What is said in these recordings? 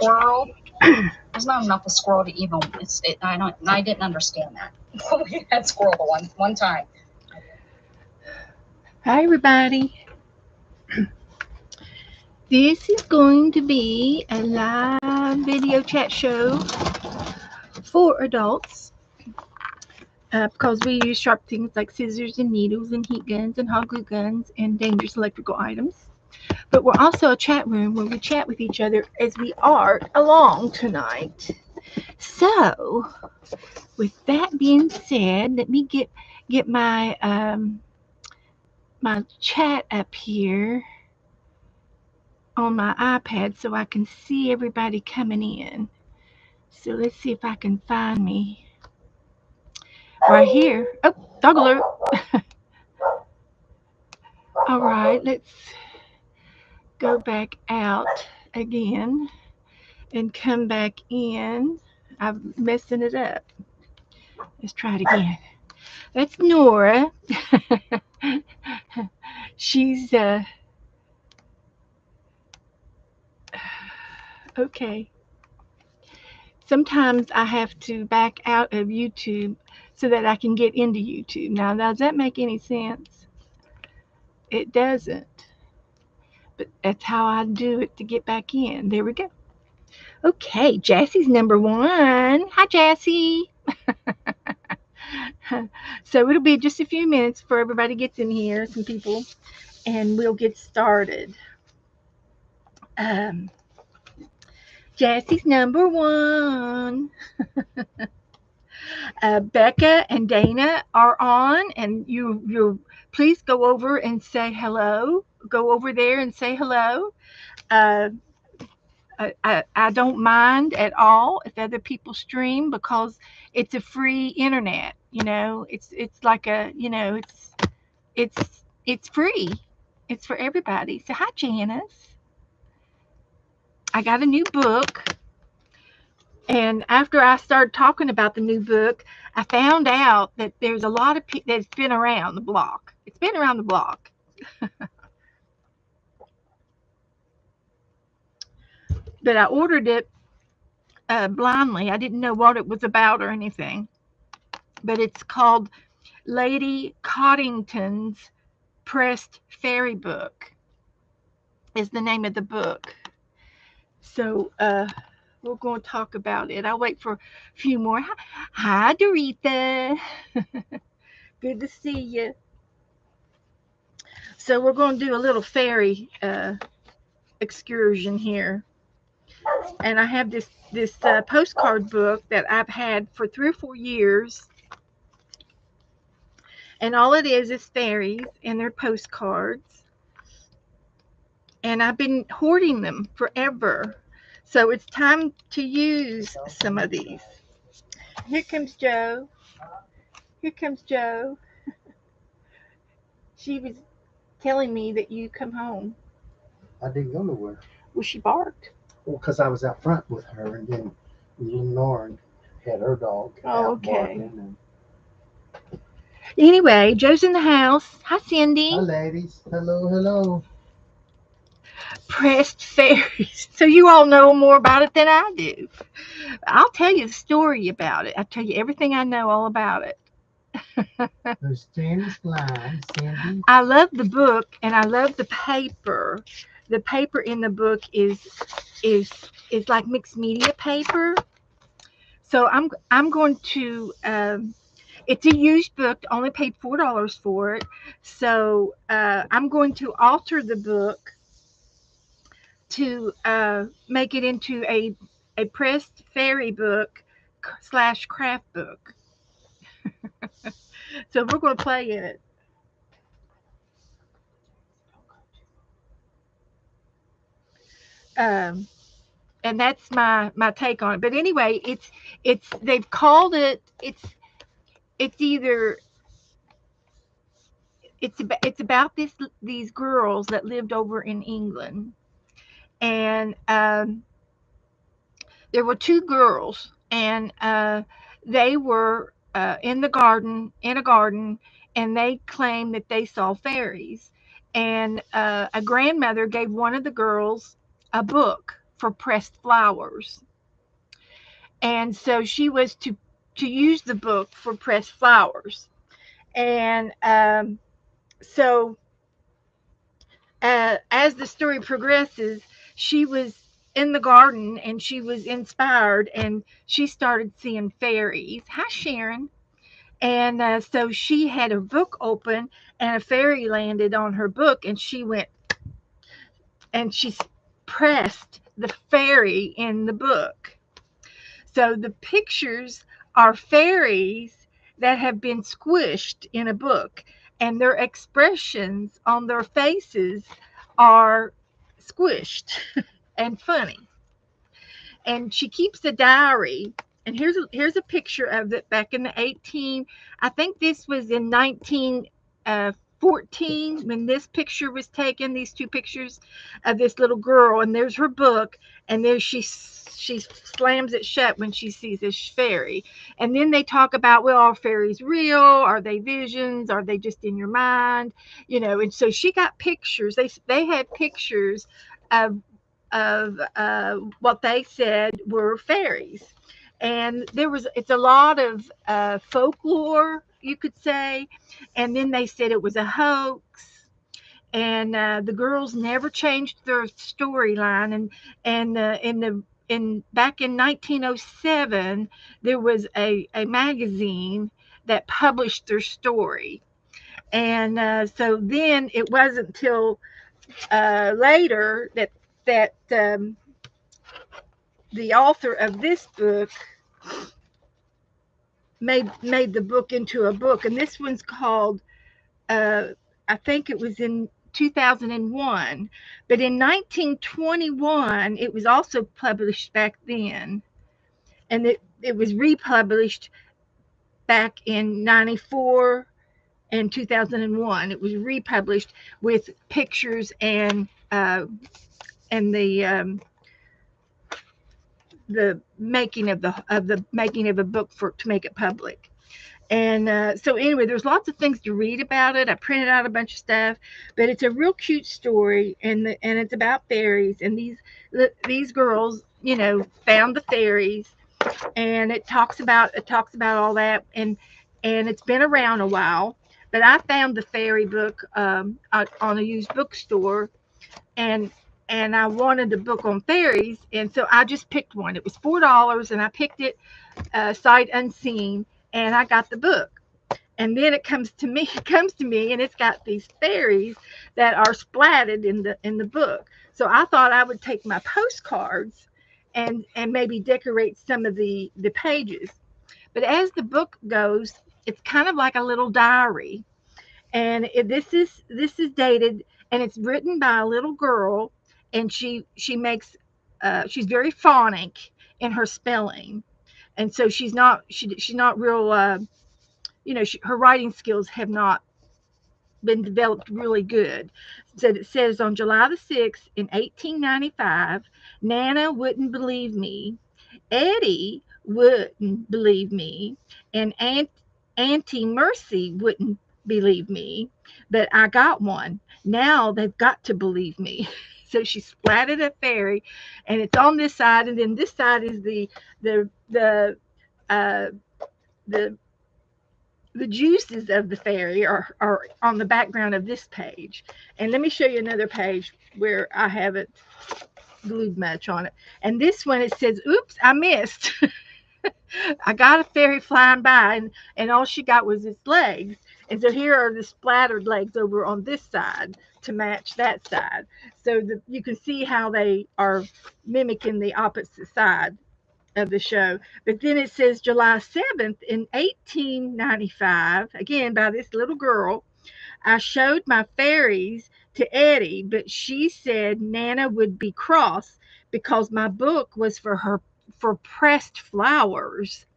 squirrel. There's not enough of squirrel to even. I didn't understand that. We had squirrel the one time. Hi, everybody. This is going to be a live video chat show for adults because we use sharp things like scissors and needles and heat guns and hot glue guns and dangerous electrical items. But we're also a chat room where we chat with each other as we art along tonight. So, with that being said, let me get my my chat up here on my iPad so I can see everybody coming in. So let's see if I can find me right here. Oh, dog alert. All right, let's go back out again and come back in. I'm messing it up. Let's try it again. That's Nora. She's okay. Sometimes I have to back out of YouTube so that I can get into YouTube. Now, does that make any sense? It doesn't. But that's how I do it to get back in. There we go. Okay, Jassie's number one. Hi, Jassie. So it'll be just a few minutes before everybody gets in here, some people, and we'll get started. Jassie's number one. Becca and Dana are on, and you please go over and say hello. Go over there and say hello. Uh, I don't mind at all if other people stream because it's a free internet. It's like it's free. It's for everybody. So hi, Janice. I got a new book. And after I started talking about the new book, I found out that there's a lot of people that's been around the block. It's been around the block. But I ordered it blindly. I didn't know what it was about or anything. But it's called Lady Coddington's Pressed Fairy Book is the name of the book. So we're going to talk about it. I'll wait for a few more. Hi, Doretha. Good to see you. So we're going to do a little fairy excursion here. And I have this postcard book that I've had for 3 or 4 years. And all it is fairies and their postcards. And I've been hoarding them forever. So it's time to use some of these. Here comes Joe. Here comes Joe. She was telling me that you come home. I didn't go nowhere. Well, she barked. Well, because I was out front with her, and then Lauren had her dog out barking. And... Anyway, Joe's in the house. Hi, Cindy. Hi, ladies. Hello, hello. Pressed Fairies. So you all know more about it than I do. I'll tell you the story about it. I'll tell you everything I know all about it. There's Janice Blind, Cindy. I love the book and I love the paper. The paper in the book is like mixed media paper. So I'm going to it's a used book. Only paid $4 for it. So I'm going to alter the book to make it into a pressed fairy book / craft book. So we're going to play in it. And that's my take on it. But anyway, it's they've called it it's about these girls that lived over in England, and there were 2 girls, and they were in a garden, and they claimed that they saw fairies, and a grandmother gave one of the girls a book for pressed flowers. And so she was to use the book for pressed flowers. And so as the story progresses, she was in the garden and she was inspired and she started seeing fairies. Hi, Sharon. And so she had her book open and a fairy landed on her book and she went and she pressed the fairy in the book. So the pictures are fairies that have been squished in a book, and their expressions on their faces are squished and funny. And she keeps a diary. And here's a picture of it back in the 18. I think this was in 1914 when this picture was taken. These two pictures of this little girl, and there's her book, and there she slams it shut when she sees this fairy. And then they talk about, well, are fairies real? Are they visions? Are they just in your mind? You know. And so she got pictures. They had pictures of what they said were fairies. And it's a lot of folklore, you could say. And then they said it was a hoax. And the girls never changed their storyline. And in back in 1907, there was a magazine that published their story. And so then it wasn't until later that the author of this book made the book into a book, and this one's called I think it was in 2001, but in 1921 it was also published back then, and it was republished back in 94 and 2001. It was republished with pictures and the making of the making of a book for to make it public. And so anyway, there's lots of things to read about it. I printed out a bunch of stuff, but it's a real cute story, and it's about fairies. And these girls, you know, found the fairies, and it talks about all that, and it's been around a while. But I found the fairy book on a used bookstore, and I wanted a book on fairies, and so I just picked one. It was $4, and I picked it sight unseen, and I got the book. And then it comes to me, and it's got these fairies that are splatted in the book. So I thought I would take my postcards and maybe decorate some of the pages. But as the book goes, it's kind of like a little diary, and this is dated, and it's written by a little girl, and she makes she's very phonic in her spelling, and so she's not real her writing skills have not been developed really good. So it says on July the 6th in 1895, Nana wouldn't believe me, Eddie wouldn't believe me, and Auntie Mercy wouldn't believe me, but I got one. Now they've got to believe me. So she splatted a fairy, and it's on this side, and then this side is uh, the the juices of the fairy are on the background of this page. And let me show you another page where I haven't glued much on it. And this one, it says, oops, I missed. I got a fairy flying by, and all she got was its legs. And so here are the splattered legs over on this side to match that side. So you can see how they are mimicking the opposite side of the show. But then it says July 7th in 1895, again by this little girl, I showed my fairies to Eddie, but she said Nana would be cross because my book was for pressed flowers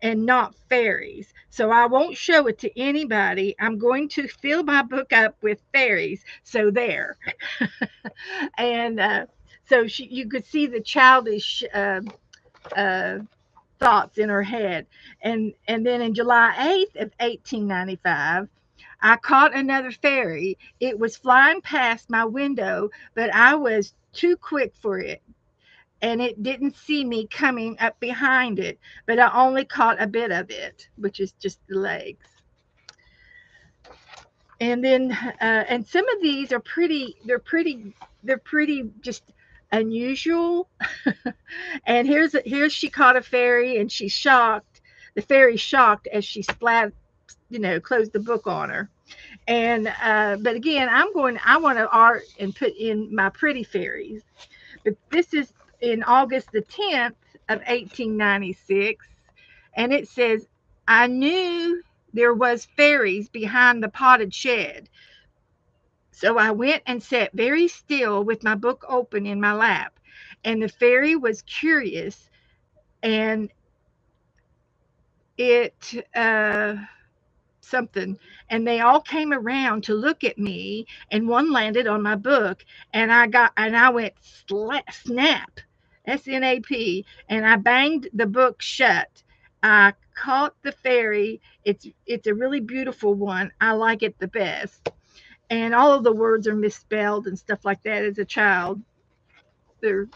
and not fairies. So I won't show it to anybody. I'm going to fill my book up with fairies. So there. And so you could see the childish uh, thoughts in her head. And then in July 8th of 1895, I caught another fairy. It was flying past my window, but I was too quick for it. and it didn't see me coming up behind it, but I only caught a bit of it, which is just the legs. And then and some of these are pretty, they're pretty just unusual. And here's she caught a fairy, and she's shocked. The fairy's shocked as she closed the book on her. And but again, I want to art and put in my pretty fairies. But this is in August the 10th of 1896, and it says, I knew there was fairies behind the potted shed. So I went and sat very still with my book open in my lap. And the fairy was curious, and it something, and they all came around to look at me, and one landed on my book, and I went snap, SNAP, and I banged the book shut. I caught the fairy. It's a really beautiful one. I like it the best. And all of the words are misspelled and stuff like that. As a child, they're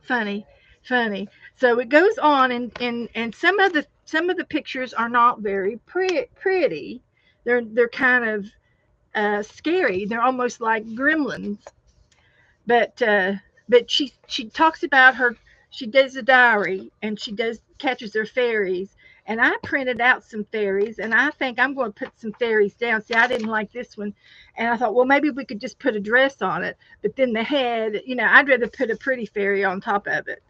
funny, funny. So it goes on, and some of the pictures are not very pretty. They're kind of scary. They're almost like gremlins. But she talks about her. She does a diary, and she does catches her fairies. And I printed out some fairies, and I think I'm going to put some fairies down. See, I didn't like this one, and I thought, well, maybe we could just put a dress on it. But then the head, I'd rather put a pretty fairy on top of it.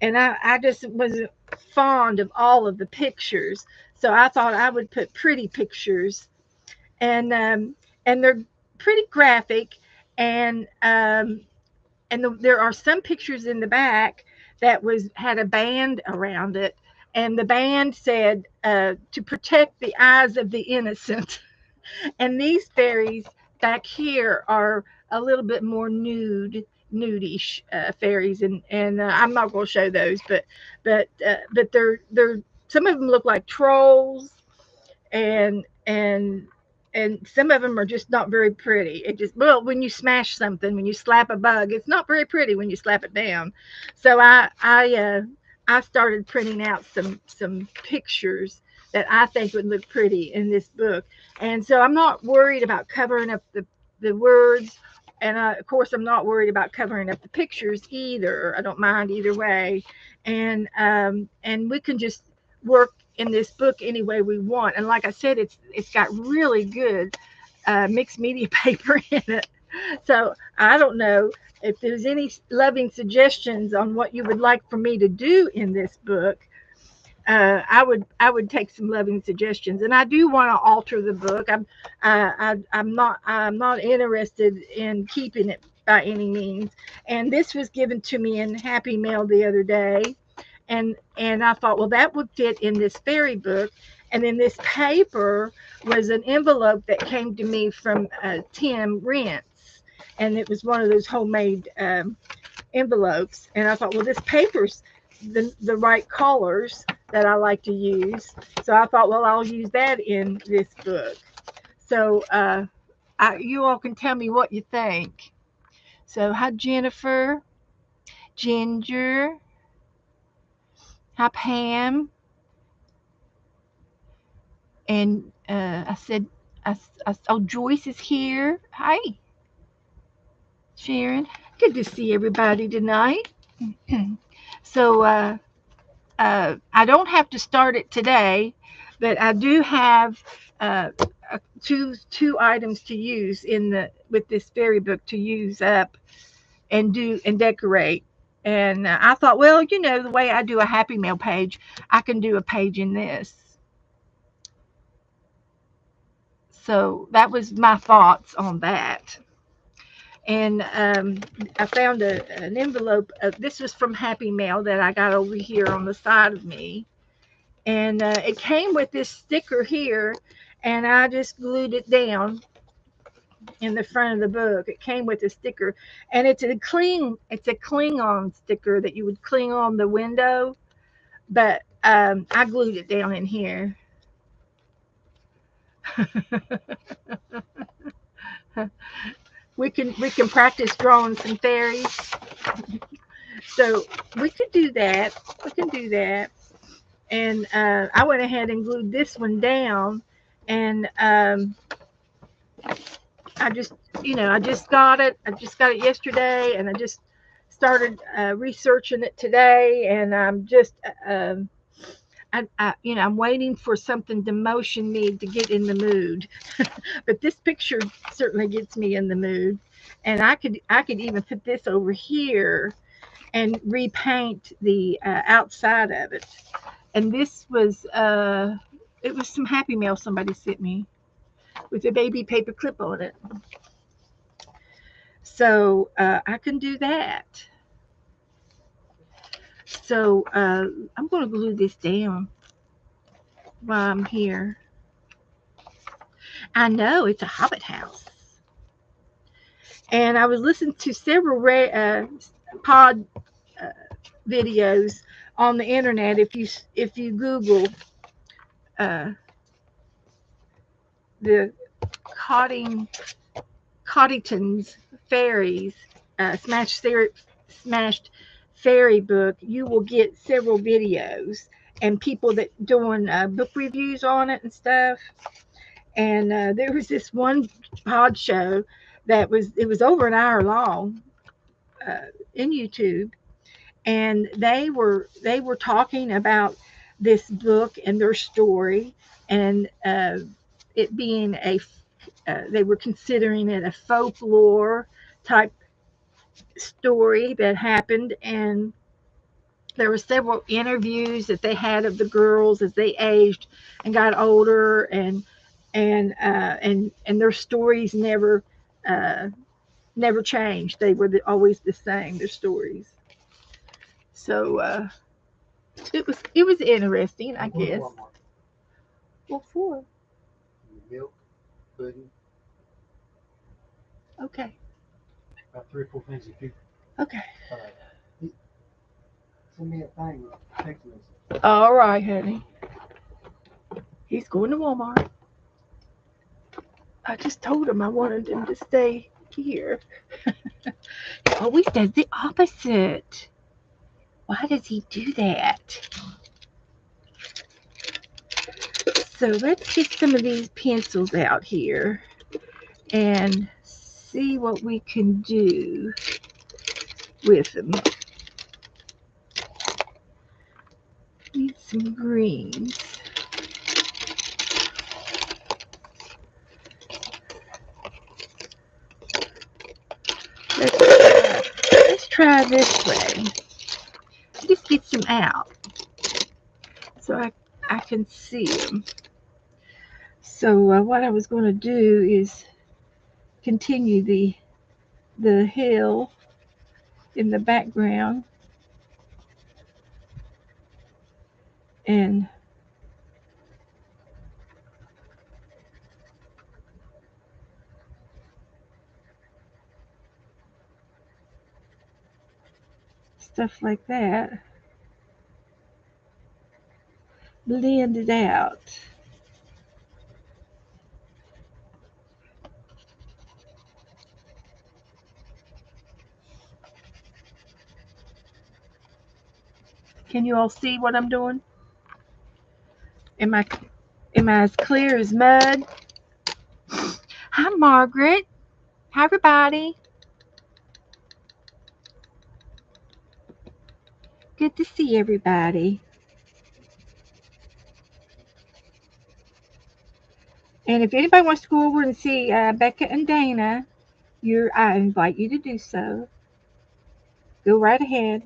And I just wasn't fond of all of the pictures, so I thought I would put pretty pictures, and they're pretty graphic, and there are some pictures in the back that had a band around it, and the band said, to protect the eyes of the innocent. And these fairies back here are a little bit more nudish fairies, and I'm not going to show those, but they're some of them look like trolls, and and and some of them are just not very pretty. It just, well, when you smash something, when you slap a bug, it's not very pretty when you slap it down. So I started printing out some pictures that I think would look pretty in this book. And so I'm not worried about covering up the words, and of course I'm not worried about covering up the pictures either. I don't mind either way. And we can just work in this book any way we want. And like I said, it's got really good mixed media paper in it. So I don't know if there's any loving suggestions on what you would like for me to do in this book. I would take some loving suggestions, and I do want to alter the book. I'm not interested in keeping it by any means. And this was given to me in Happy Mail the other day, and I thought, well, that would fit in this fairy book. And then this paper was an envelope that came to me from Tim Rents, and it was one of those homemade envelopes. And I thought, well, this paper's the right colors that I like to use. So I thought, well, I'll use that in this book. So you all can tell me what you think. So hi, Jennifer, Ginger, hi, Pam. And I said, oh, Joyce is here. Hi, Sharon. Good to see everybody tonight. So I don't have to start it today, but I do have two items to use with this fairy book to use up and decorate. And I thought, well, the way I do a Happy Mail page, I can do a page in this. So that was my thoughts on that. And I found an envelope. This was from Happy Mail that I got over here on the side of me. And it came with this sticker here, and I just glued it down in the front of the book. It came with a sticker, and it's a Klingon sticker that you would cling on the window, but I glued it down in here. We can practice drawing some fairies. So we could do that. We can do that. And I went ahead and glued this one down. And I just, I just got it. I just got it yesterday, and I just started researching it today. And I'm just, I'm waiting for something to motion me to get in the mood. But this picture certainly gets me in the mood. And I could even put this over here and repaint the outside of it. And this was it was some Happy Mail somebody sent me with a baby paper clip on it. So I can do that. So I'm going to glue this down while I'm here. I know it's a Hobbit house. And I was listening to several pod uh, videos on the internet. If you Google uh, the Coddington's Fairies smashed fairy book, you will get several videos and people that doing book reviews on it and stuff. And there was this one pod show it was over an hour long uh, in YouTube, and they were talking about this book and their story, and it being they were considering it a folklore type story that happened. And there were several interviews that they had of the girls as they aged and got older, and their stories uh, never changed. They were always the same, their stories. So it was interesting, I guess. What for? Milk, pudding, Okay. about 3 or 4 things of people. Okay. Send me a thing with text message. All right, honey. He's going to Walmart. I just told him I wanted him to stay here. He always does the opposite. Why does he do that? So let's get some of these pencils out here and see what we can do with them. Need some greens. Let's try this way. Just get some out so I can see them. So what I was going to do is continue the hill in the background and stuff like that. Blend it out. Can you all see what I'm doing? Am I as clear as mud? Hi, Margaret. Hi, everybody. Good to see everybody. And if anybody wants to go over and see Becca and Dana, I invite you to do so. Go right ahead.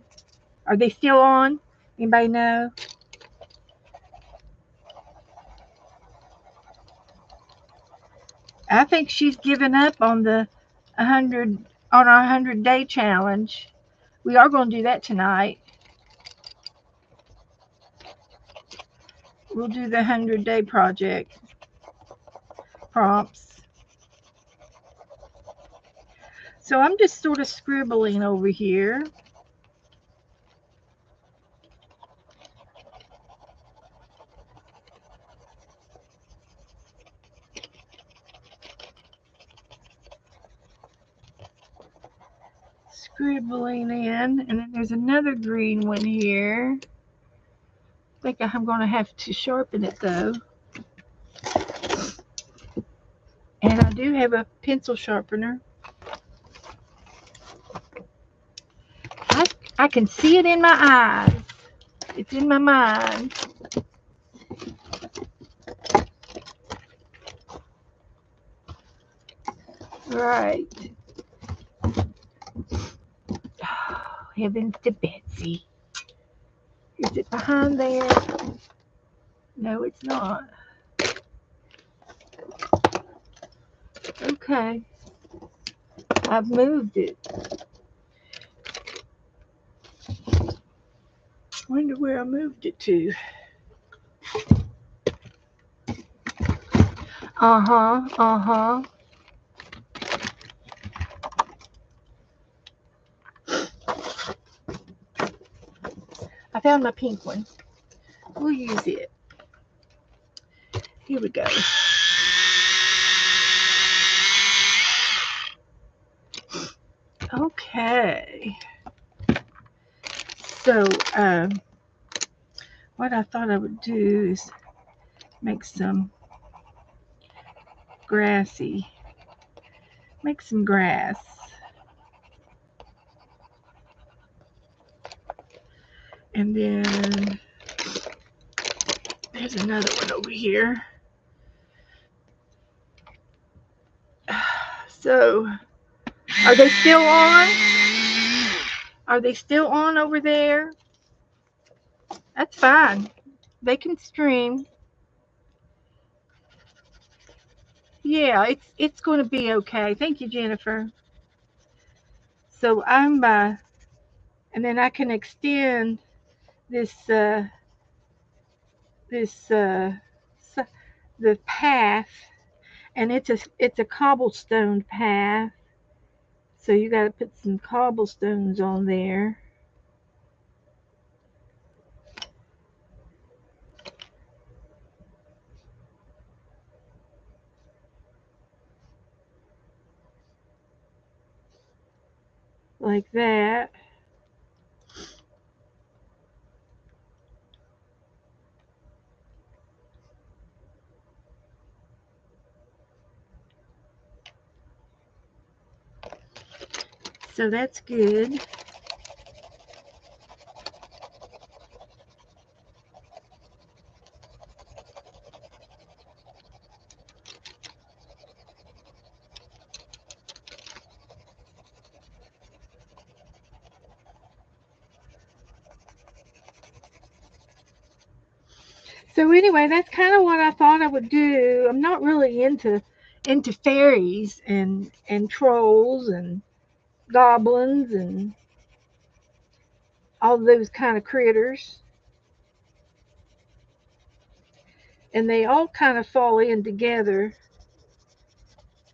Are they still on? Anybody know? I think she's given up on the 100 on our 100-day challenge. We are going to do that tonight. We'll do the 100-day project prompts. So I'm just sort of scribbling over here. scribbling in. And then there's another green one here. I think I'm going to have to sharpen it though. And I do have a pencil sharpener. I can see it in my eyes. It's in my mind. Right. Oh, heavens to Betsy. Is it behind there? No, it's not. Okay. I've moved it. Wonder where I moved it to. Uh-huh. I found my pink one. We'll use it. Here we go. Okay. So, what I thought I would do is make some make some grass. And then there's another one over here. So, are they still on? Are they still on over there? That's fine. They can stream. Yeah, it's going to be okay. Thank you, Jennifer. So I'm and then I can extend this the path, and it's a cobblestone path. So you got to put some cobblestones on there. Like that. So that's good. So anyway, that's kind of what I thought I would do. I'm not really into fairies and trolls and goblins and all those kind of critters. And they all kind of fall in together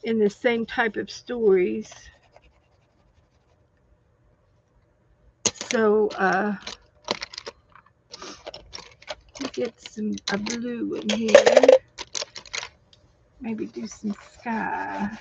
in the same type of stories. So get a blue in here. Maybe do some sky.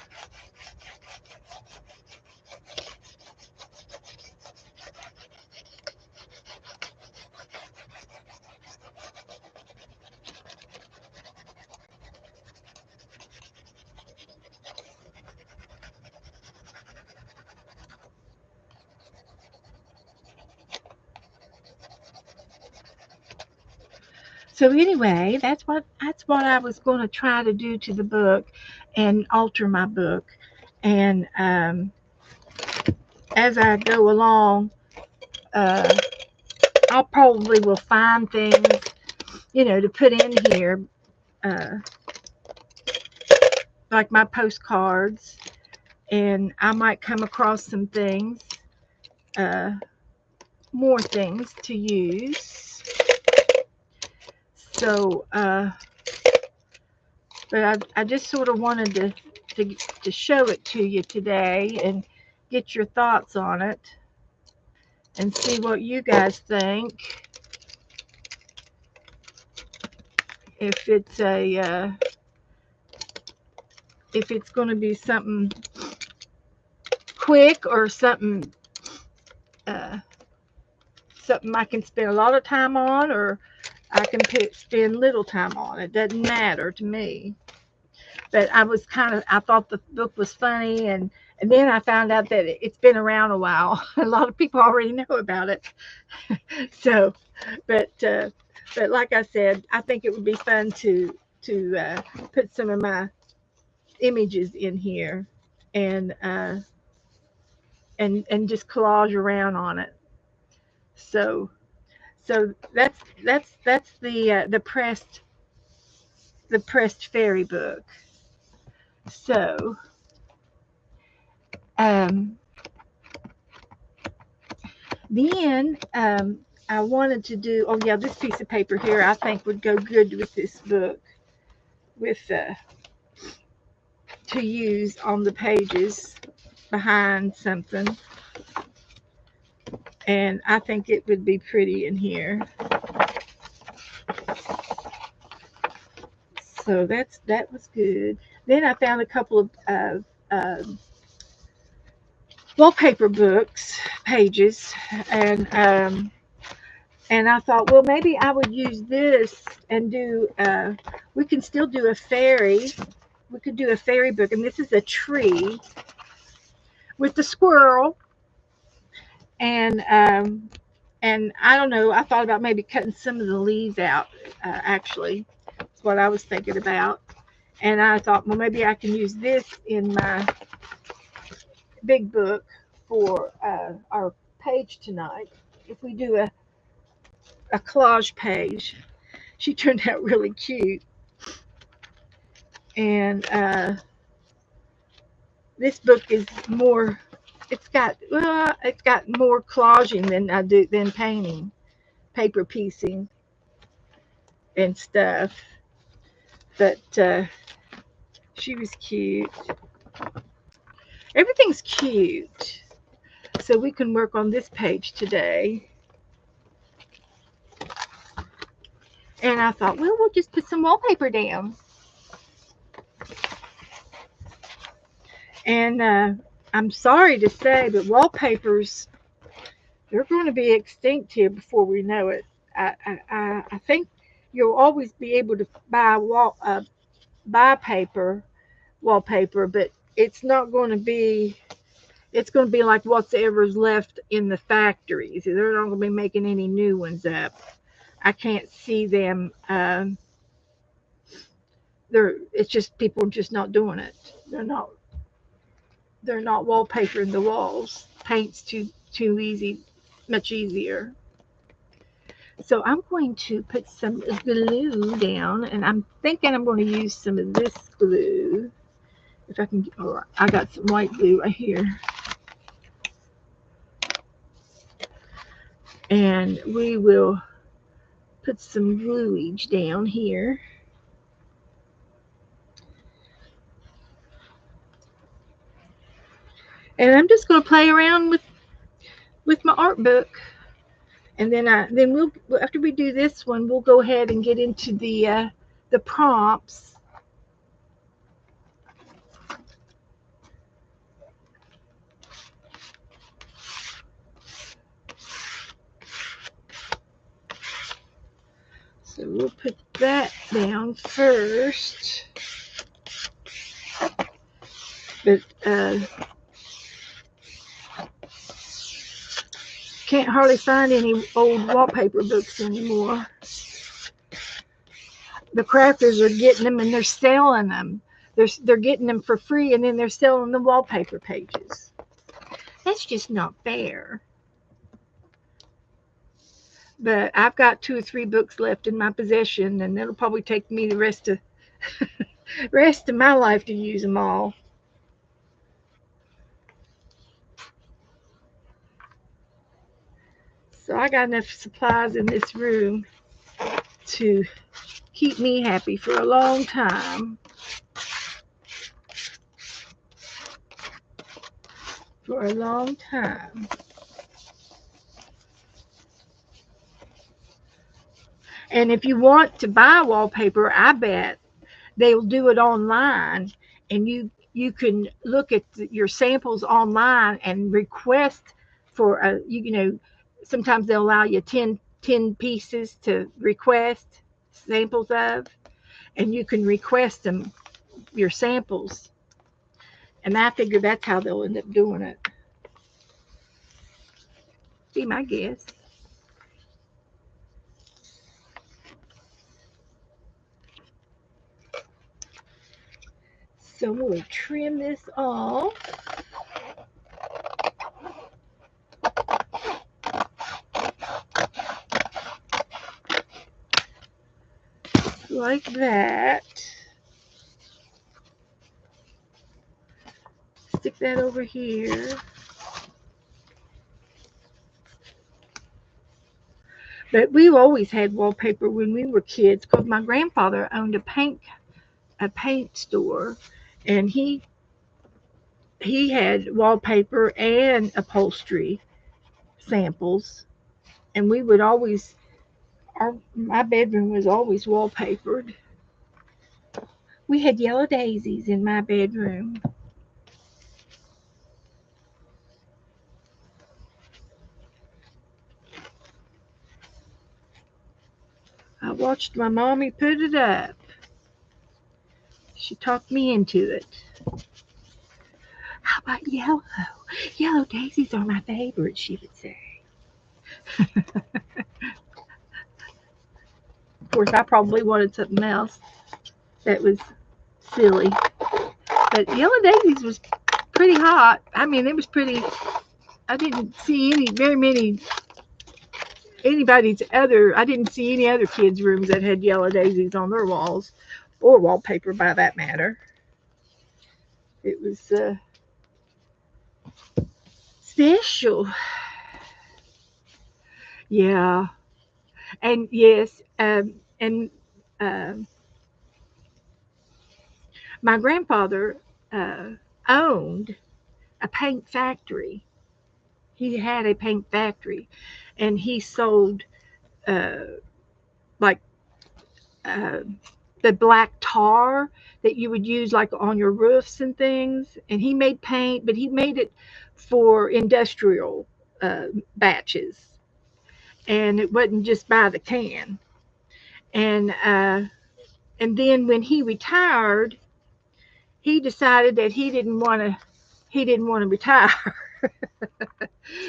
So anyway, that's what I was going to try to do to the book and alter my book. And as I go along, I'll probably will find things, to put in here, like my postcards, and I might come across some things, more things to use. So, but I just sort of wanted to show it to you today and get your thoughts on it and see what you guys think. If it's if it's going to be something quick or something something I can spend a lot of time on, or I can spend little time on. It doesn't matter to me. But I thought the book was funny, and then I found out that it's been around a while. A lot of people already know about it. So, but like I said, I think it would be fun to put some of my images in here, and and just collage around on it. So that's the pressed fairy book. So um, then I wanted to do. Oh yeah, this piece of paper here I think would go good with this book, with to use on the pages behind something, and I think it would be pretty in here. So that was good. Then I found a couple of wallpaper books pages, and I thought, well, maybe I would use this and do. We can still do a fairy. We could do a fairy book, and this is a tree with the squirrel, and I don't know. I thought about maybe cutting some of the leaves out. Actually, that's what I was thinking about. And I thought, well, maybe I can use this in my big book for our page tonight. If we do a collage page, she turned out really cute. And this book is more. It's got more collaging than painting, paper piecing, and stuff. But she was cute. Everything's cute. So we can work on this page today. And I thought, well, we'll just put some wallpaper down. And I'm sorry to say, but wallpapers, they're going to be extinct here before we know it. I think you'll always be able to buy wallpaper, but it's not going to be. It's going to be like whatever's left in the factories. They're not going to be making any new ones up. I can't see them. It's just people just not doing it. They're not wallpapering the walls. Paint's too easy, much easier. So I'm going to put some glue down, and I'm thinking I'm going to use some of this glue. If I can, or I got some white glue right here. And we will put some gluage down here. And I'm just going to play around with my art book. And then we'll, after we do this one, we'll go ahead and get into the prompts. So we'll put that down first. But can't hardly find any old wallpaper books anymore. The crafters are getting them and they're selling them. They're getting them for free, and then they're selling the wallpaper pages. That's just not fair. But I've got 2 or 3 books left in my possession, and it'll probably take me the rest of my life to use them all. So I got enough supplies in this room to keep me happy for a long time. For a long time. And if you want to buy wallpaper, I bet they'll do it online, and you can look at your samples online and request for sometimes they'll allow you 10 pieces to request samples of, and you can request them, your samples. And I figure that's how they'll end up doing it. Be my guess. So we'll trim this off. Like that. Stick that over here. But we've always had wallpaper when we were kids because my grandfather owned a paint store, and he had wallpaper and upholstery samples, and we would always my bedroom was always wallpapered. We had yellow daisies in my bedroom. I watched my mommy put it up. She talked me into it. How about yellow? Yellow daisies are my favorite, she would say. Of course, I probably wanted something else that was silly. But yellow daisies was pretty hot. I mean, it was pretty. I didn't see I didn't see any other kids' rooms that had yellow daisies on their walls, or wallpaper by that matter. It was special. Yeah. And yes, and my grandfather owned a paint factory. He had a paint factory, and he sold uh, like uh, the black tar that you would use like on your roofs and things. And he made paint, but he made it for industrial batches, and it wasn't just by the can. And then when he retired, he decided that he didn't want to retire.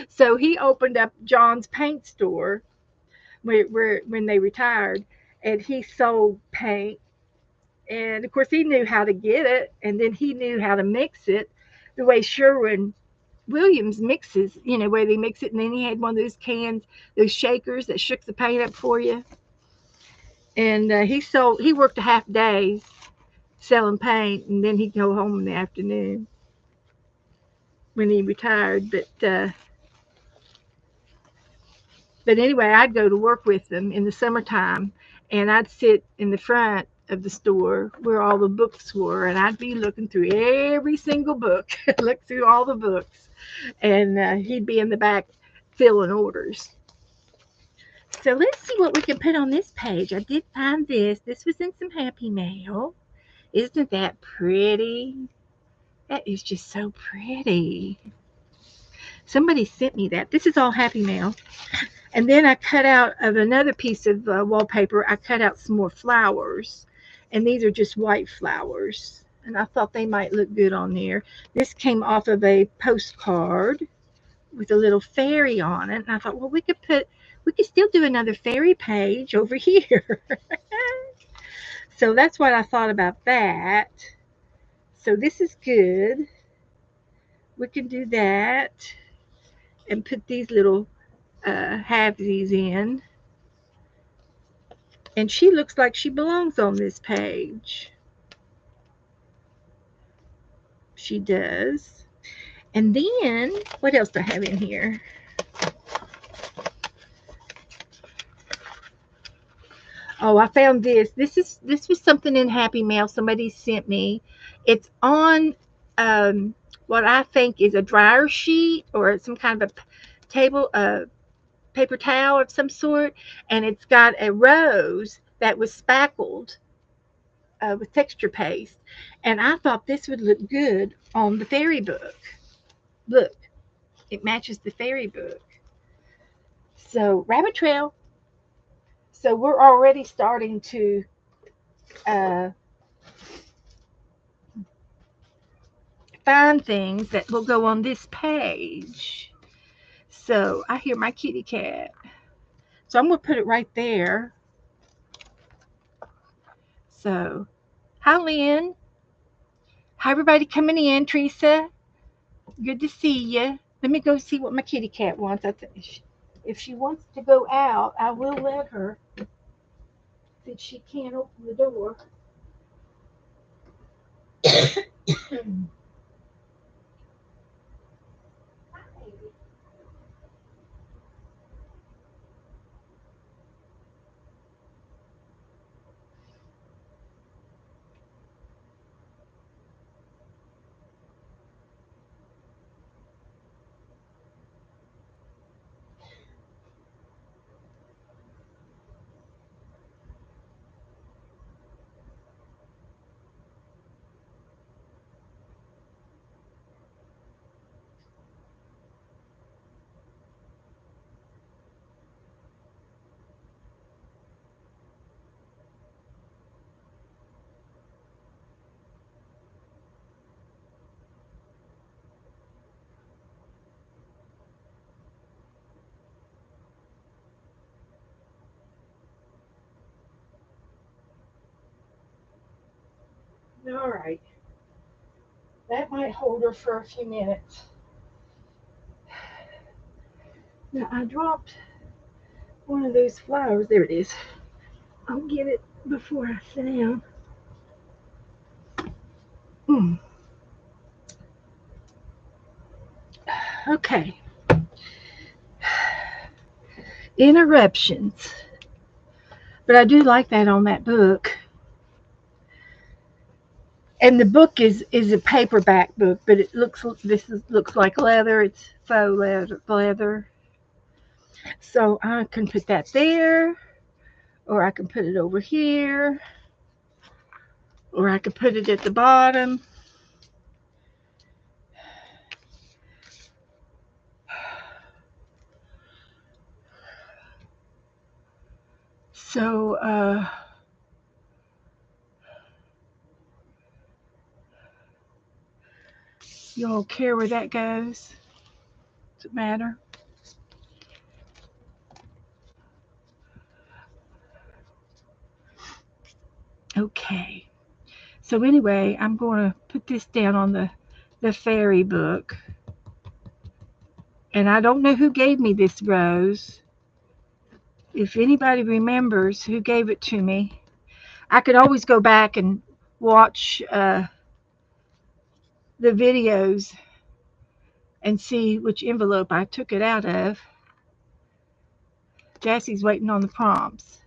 So he opened up John's paint store where when they retired, and he sold paint. And of course, he knew how to get it, and then he knew how to mix it the way Sherwin Williams mixes, where they mix it. And then he had one of those cans, those shakers that shook the paint up for you. And he worked a half day selling paint, and then he'd go home in the afternoon when he retired. But anyway, I'd go to work with them in the summertime, and I'd sit in the front of the store where all the books were, and I'd be looking through every single book, look through all the books, and he'd be in the back filling orders. So let's see what we can put on this page. I did find this. This was in some Happy Mail. Isn't that pretty? That is just so pretty. Somebody sent me that. This is all Happy Mail. And then I cut out of another piece of wallpaper, I cut out some more flowers. And these are just white flowers. And I thought they might look good on there. This came off of a postcard with a little fairy on it. And I thought, well, we could still do another fairy page over here. So that's what I thought about that. So this is good. We can do that and put these little halvesies in. And she looks like she belongs on this page. She does. And then, what else do I have in here? Oh, I found this. This was something in Happy Mail somebody sent me. It's on what I think is a dryer sheet or some kind of a table, paper towel of some sort, and it's got a rose that was spackled with texture paste, and I thought this would look good on the fairy book. Look, It matches the fairy book. So rabbit trail. So we're already starting to uh, find things that will go on this page. So I hear my kitty cat. So I'm going to put it right there. So, hi, Lynn. Hi, everybody coming in. Teresa, good to see you. Let me go see what my kitty cat wants. If she wants to go out, I will let her. Since she can't open the door. All right. That might hold her for a few minutes. Now, I dropped one of those flowers. There it is. I'll get it before I sit down. Okay. Interruptions. But I do like that on that book. And the book is a paperback book, but it looks like leather. It's faux leather. So I can put that there, or I can put it over here, or I could put it at the bottom. So you all care where that goes? Does it matter? Okay. So anyway, I'm going to put this down on the fairy book. And I don't know who gave me this rose. If anybody remembers who gave it to me, I could always go back and watch the videos and see which envelope I took it out of. Jassie's waiting on the prompts.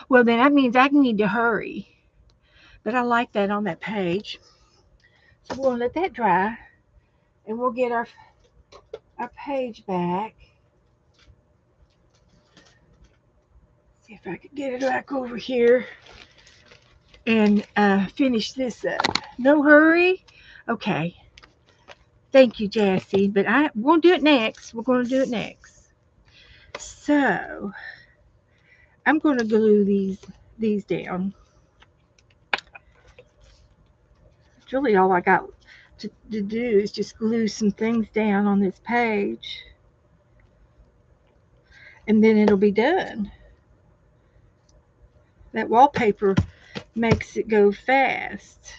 Well, then that means I need to hurry. But I like that on that page. So we'll let that dry, and we'll get our page back. See if I can get it back over here and finish this up. No hurry. Okay. Thank you, Jassie. But we'll do it next. We're going to do it next. So I'm going to glue these down. It's really all I got to do is just glue some things down on this page, and then it'll be done. That wallpaper makes it go fast.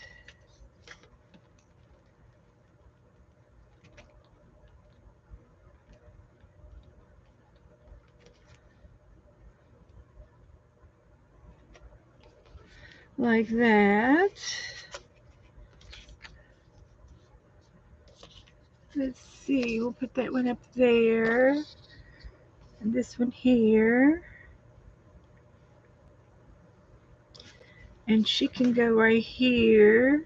Like that. Let's see, we'll put that one up there, and this one here. And she can go right here.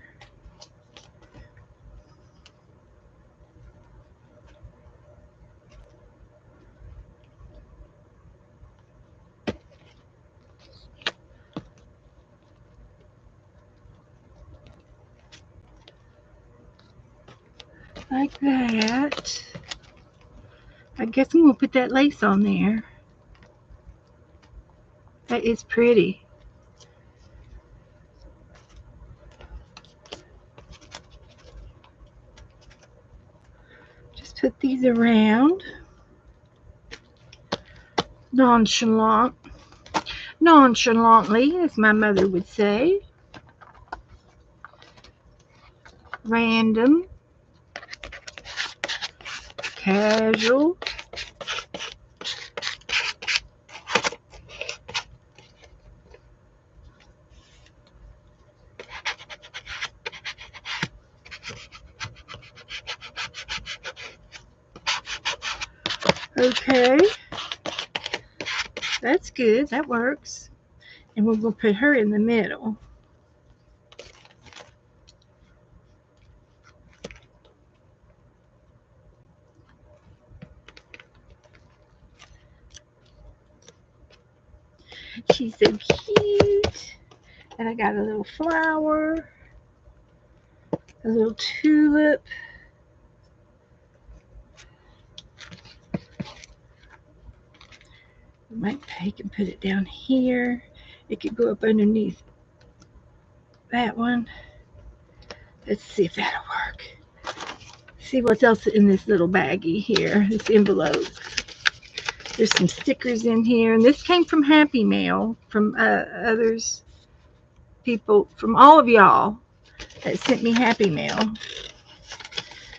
Like that. I guess I'm going to put that lace on there. That is pretty. Just put these around. Nonchalantly, as my mother would say. Random. Casual. Okay. That's good. That works. And we're going to put her in the middle. She's so cute. And I got a little flower, a little tulip. I might take and put it down here. It could go up underneath that one. Let's see if that'll work. See what else in this little baggie here, this envelope. There's some stickers in here, and this came from Happy Mail, from people, from all of y'all that sent me Happy Mail.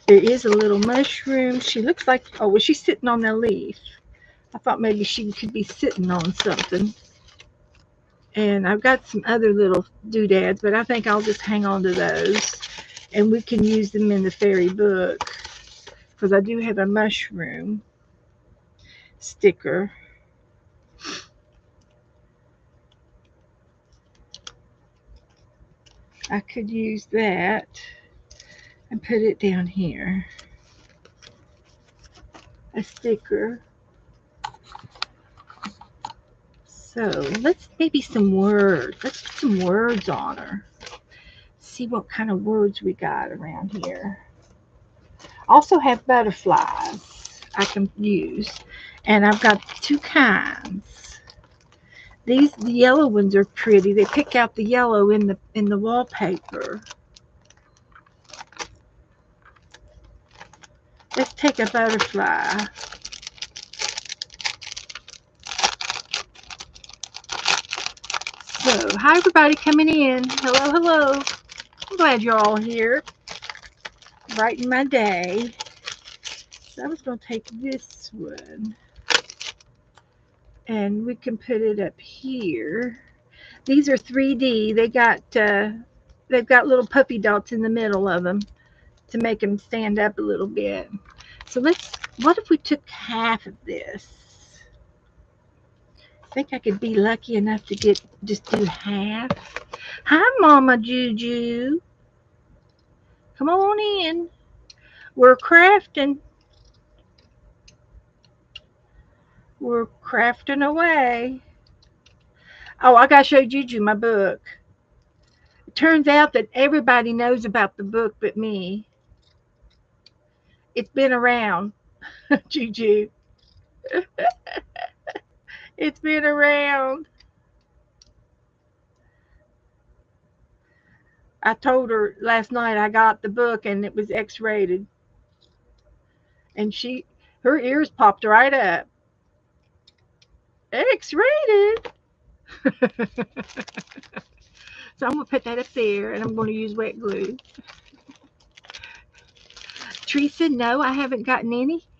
There is a little mushroom. She looks like, oh, was she sitting on the leaf? I thought maybe she could be sitting on something. And I've got some other little doodads, but I think I'll just hang on to those. And we can use them in the fairy book, because I do have a mushroom sticker. I could use that and put it down here. A sticker. So let's maybe some words. Let's put some words on her. See what kind of words we got around here. Also have butterflies I can use. And I've got two kinds. The yellow ones are pretty. They pick out the yellow in the wallpaper. Let's take a butterfly. So, hi everybody coming in. Hello, hello. I'm glad you're all here. Brighten my day. So I was going to take this one. And we can put it up here. These are 3D. They've got little puppy dots in the middle of them to make them stand up a little bit. So what if we took half of this? I think I could be lucky enough to just do half. Hi, Mama Juju. Come on in. We're crafting. We're crafting away. Oh, I gotta show Juju my book. It turns out that everybody knows about the book but me. It's been around, Juju. It's been around. I told her last night I got the book and it was X-rated. And her ears popped right up. X-rated. So I'm going to put that up there, and I'm going to use wet glue. Teresa, no, I haven't gotten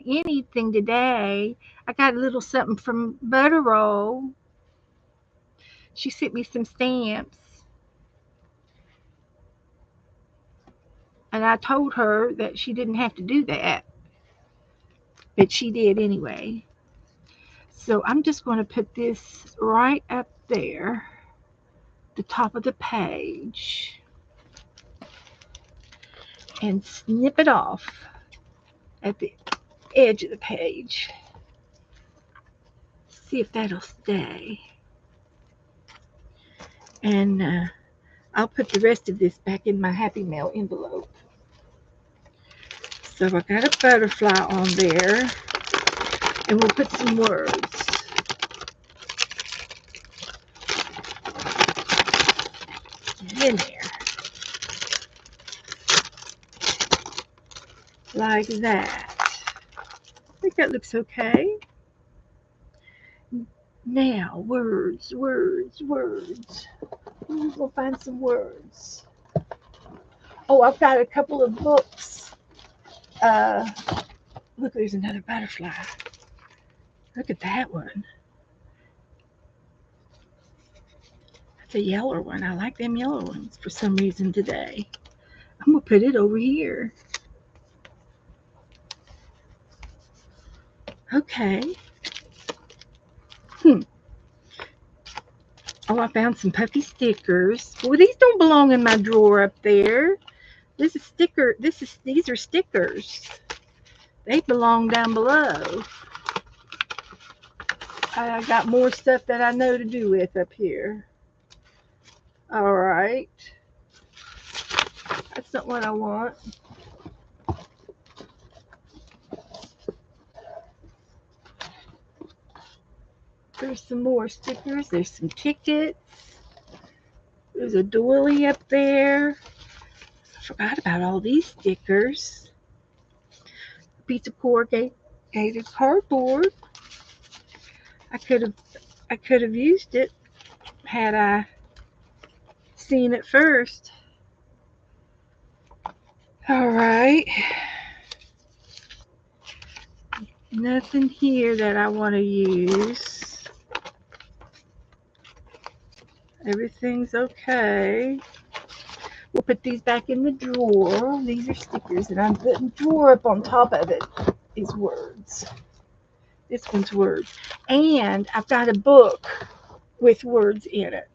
anything today. I got a little something from Butterroll. She sent me some stamps. And I told her that she didn't have to do that. But she did anyway. So I'm just going to put this right up there, the top of the page. And snip it off at the edge of the page. See if that'll stay. And I'll put the rest of this back in my Happy Mail envelope. So I got a butterfly on there. And we'll put some words. In there. Like that. I think that looks okay. Now, words. We'll find some words. Oh, I've got a couple of books. Look, there's another butterfly. Look at that one. That's a yellow one. I like them yellow ones for some reason today. I'm going to put it over here. Okay. Oh, I found some puffy stickers. Well, these don't belong in my drawer up there. These are stickers. They belong down below. I got more stuff that I know to do with up here. All right. That's not what I want. There's some more stickers. There's some tickets. There's a doily up there. I forgot about all these stickers. A piece of corrugated cardboard. I could have used it had I seen it first. All right. Nothing here that I want to use. Everything's okay. We'll put these back in the drawer. These are stickers, and I'm putting drawer up on top of it is words. This one's words. And I've got a book with words in it.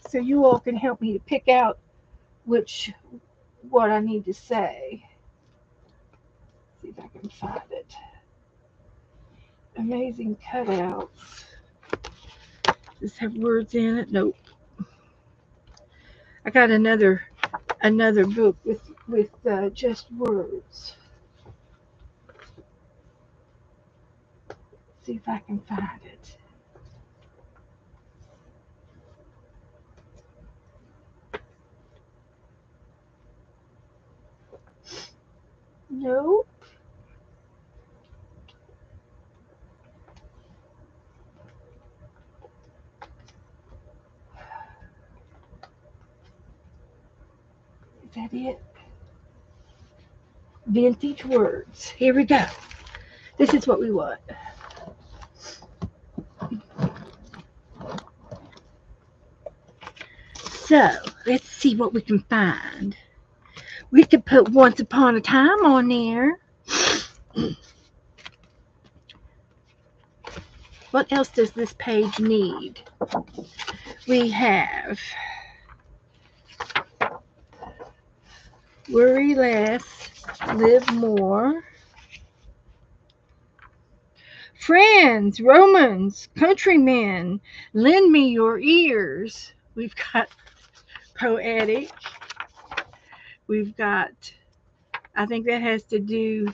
So you all can help me to pick out what I need to say. See if I can find it. Amazing cutouts. Does this have words in it? Nope. I got another book with just words. See if I can find it. Nope. Is that it? Vintage words. Here we go. This is what we want. So, let's see what we can find. We could put Once Upon a Time on there. What else does this page need? We have Worry Less, Live More. Friends, Romans, countrymen, lend me your ears. We've got poetic. We've got, I think that has to do,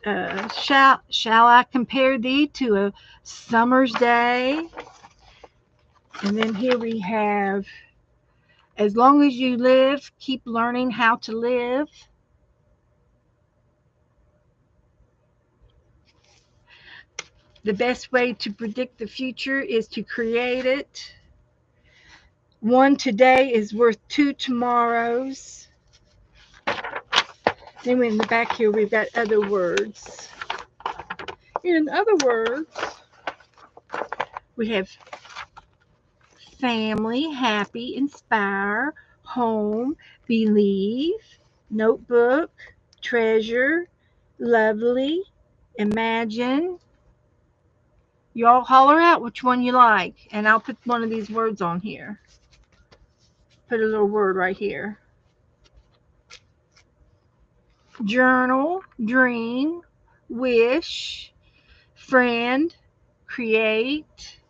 shall I compare thee to a summer's day? And then here we have, as long as you live, keep learning how to live. The best way to predict the future is to create it. One today is worth two tomorrows. Then in the back here, we've got other words. In other words, we have family, happy, inspire, home, believe, notebook, treasure, lovely, imagine. You all holler out which one you like, and I'll put one of these words on here. Put a little word right here. Journal, dream, wish, friend, create,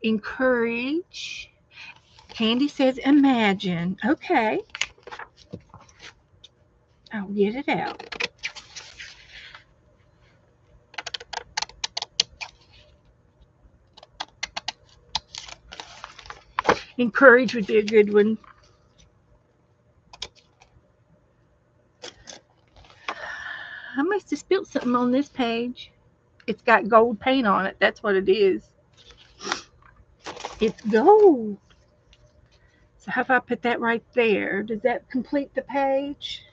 encourage. Candy says imagine. Okay. I'll get it out. Encourage would be a good one. I must have spilled something on this page. It's got gold paint on it. That's what it is. It's gold. So how if I put that right there? Does that complete the page?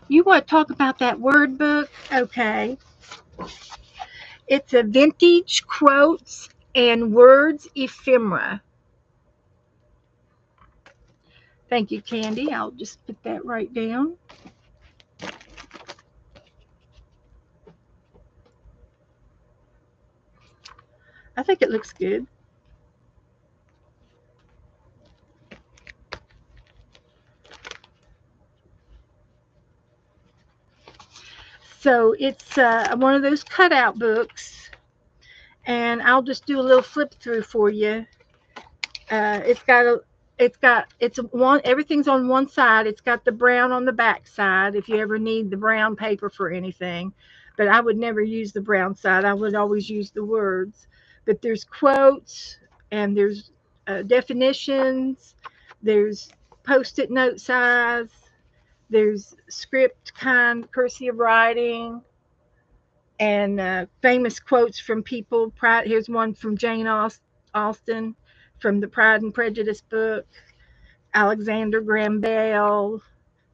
You want to talk about that word book? Okay. It's a vintage quotes and words ephemera. Thank you, Candy. I'll just put that right down. I think it looks good. So it's one of those cutout books, and I'll just do a little flip through for you. It's one, everything's on one side. It's got the brown on the back side if you ever need the brown paper for anything. But I would never use the brown side. I would always use the words. But there's quotes and there's definitions. There's post-it note size. There's script kind cursive writing and famous quotes from people. Here's one from Jane Austen from the Pride and Prejudice book, Alexander Graham Bell,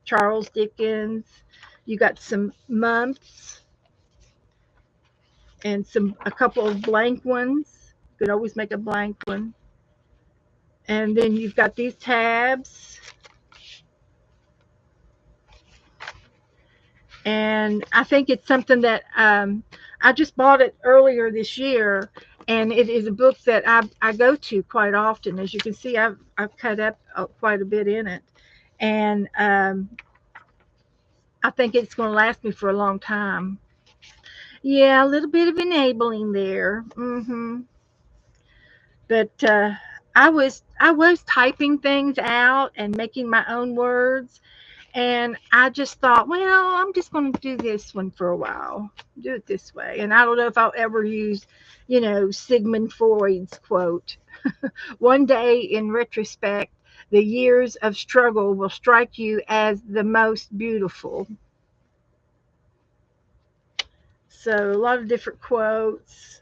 Charles Dickens. You got some months and a couple of blank ones. You could always make a blank one. And then you've got these tabs. And I think it's something that I just bought it earlier this year, and it is a book that I go to quite often. As you can see, I've cut up quite a bit in it, and I think it's going to last me for a long time. Yeah, a little bit of enabling there. But I was typing things out and making my own words. And I just thought, well, I'm just going to do this one for a while, do it this way. And I don't know if I'll ever use, Sigmund Freud's quote. One day, in retrospect, the years of struggle will strike you as the most beautiful. So, a lot of different quotes.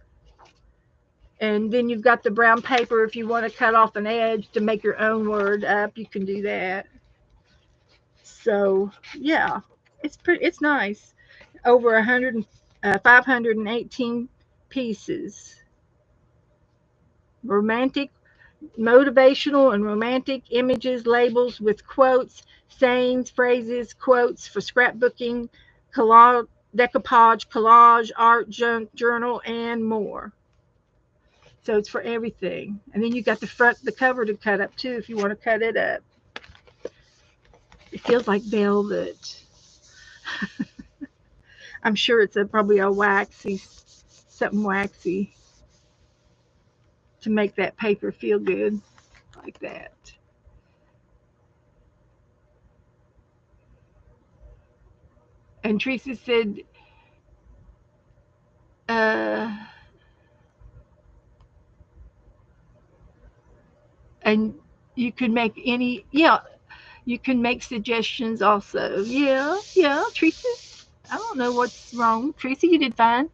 And then you've got the brown paper. If you want to cut off an edge to make your own word up, you can do that. So, yeah, it's nice. Over 518 pieces. Romantic, motivational, and romantic images, labels with quotes, sayings, phrases, quotes for scrapbooking, collage, decoupage, collage, art, journal, and more. So it's for everything. And then you got the cover to cut up too if you want to cut it up. It feels like velvet. I'm sure it's probably a something waxy to make that paper feel good like that. And Teresa said, and you can make you can make suggestions also. Yeah, Teresa. I don't know what's wrong. Teresa, you did fine.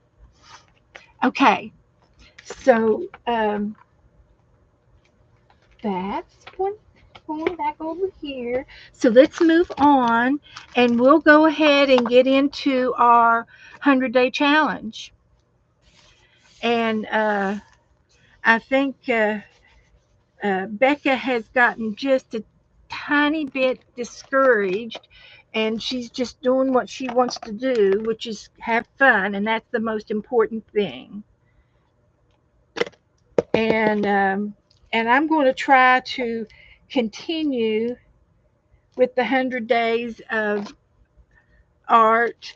Okay, so that's going back over here. So let's move on, and we'll go ahead and get into our 100-day challenge. And I think Becca has gotten just a tiny bit discouraged, and she's just doing what she wants to do, which is have fun, and that's the most important thing. And I'm going to try to continue with the 100 days of art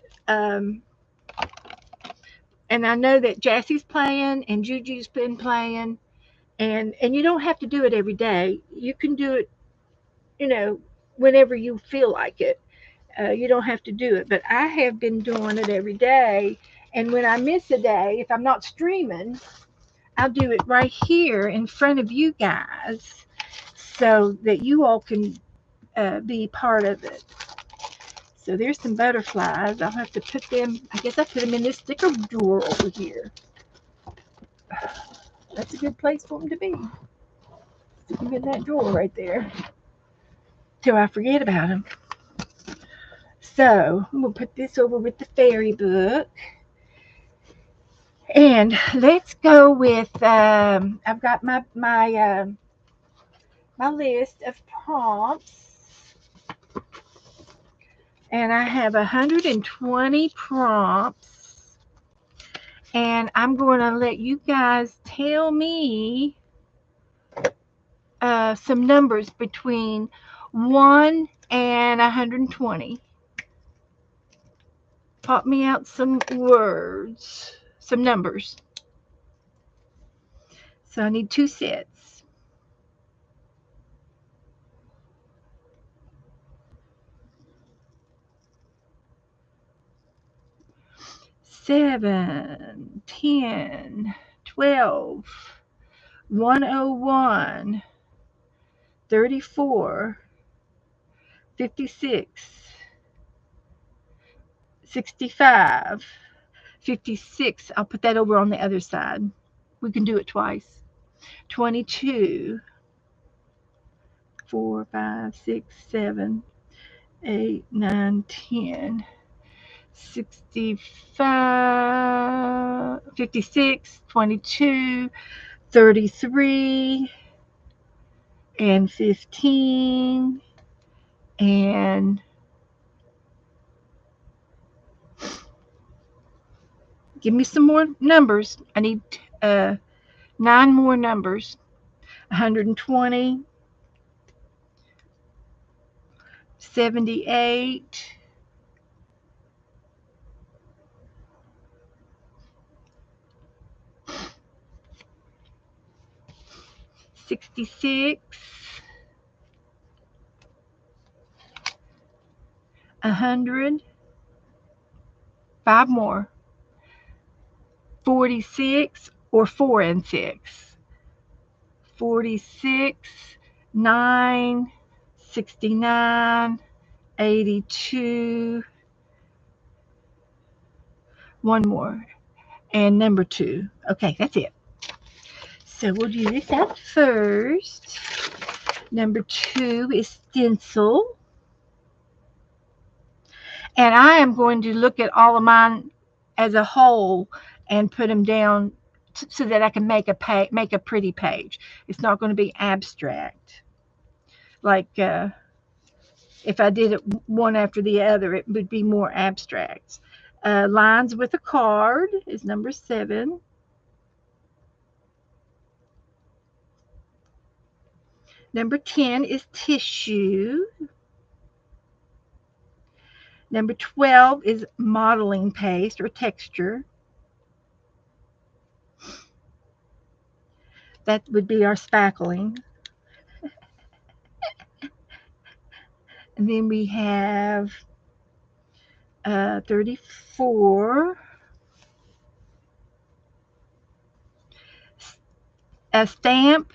And I know that Jassie's playing and Juju's been playing, and you don't have to do it every day. You can do it, whenever you feel like it. You don't have to do it, but I have been doing it every day. And when I miss a day, if I'm not streaming, I'll do it right here in front of you guys, so that you all can be part of it. So there's some butterflies. I'll have to put them, I guess I put them in this sticker drawer over here. That's a good place for them to be. Stick them in that drawer right there till I forget about them. So I'm going to put this over with the fairy book. And let's go with, I've got my list of prompts. And I have 120 prompts. And I'm going to let you guys tell me some numbers between 1 and 120. Pop me out some words, some numbers. So I need 2 sets. Seven, 10, 12, 101, 34, 56, 65, 56. I'll put that over on the other side. We can do it twice. 22, 4, 5, 6, 7, 8, 9, 10, 65, 56, 22, 33, and 15, and give me some more numbers. I need 9 more numbers. 120, 78, 66, 100, 5 more, 46, or 4 and 6, 46, 9, 69, 82, 1 more, and number 2. Okay, that's it. So we'll do this out first. Number 2 is stencil. And I am going to look at all of mine as a whole and put them down so that I can make a pretty page. It's not going to be abstract. Like if I did it one after the other, it would be more abstract. Lines with a card is number 7. Number 10 is tissue. Number 12 is modeling paste or texture. That would be our spackling. And then we have 34, a stamp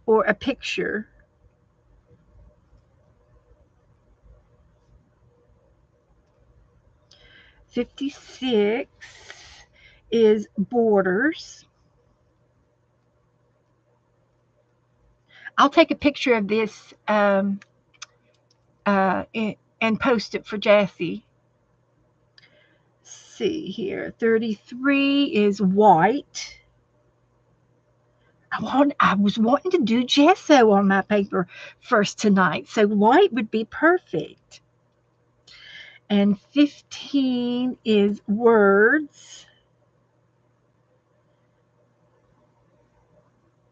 or a picture. 56 is borders. I'll take a picture of this and post it for Jassy. See here, 33 is white. I was wanting to do gesso on my paper first tonight, so white would be perfect. And 15 is words.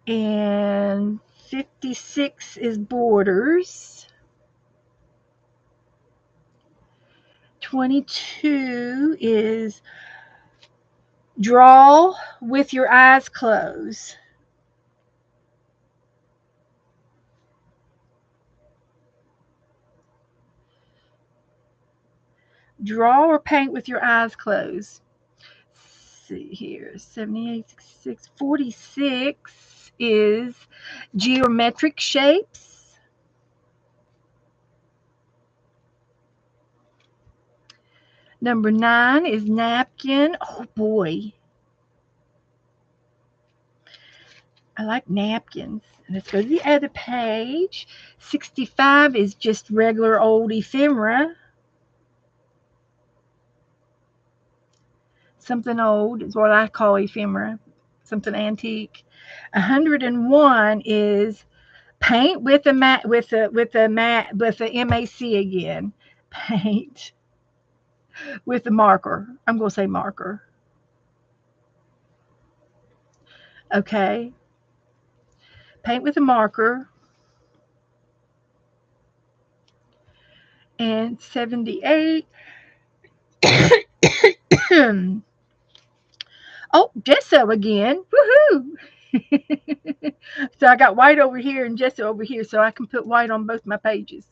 And 56 is borders. 22 is Draw with your eyes closed. Draw or paint with your eyes closed. Let's see here, 78, 66, 46 is geometric shapes. Number 9 is napkin. Oh boy, I like napkins. Let's go to the other page. 65 is just regular old ephemera. Something old is what I call ephemera. Something antique. 101 is paint with a MAC again. Paint with a marker. I'm going to say marker. Okay. Paint with a marker. And 78. Oh, gesso again. Woohoo! So I got white over here and gesso over here, so I can put white on both my pages.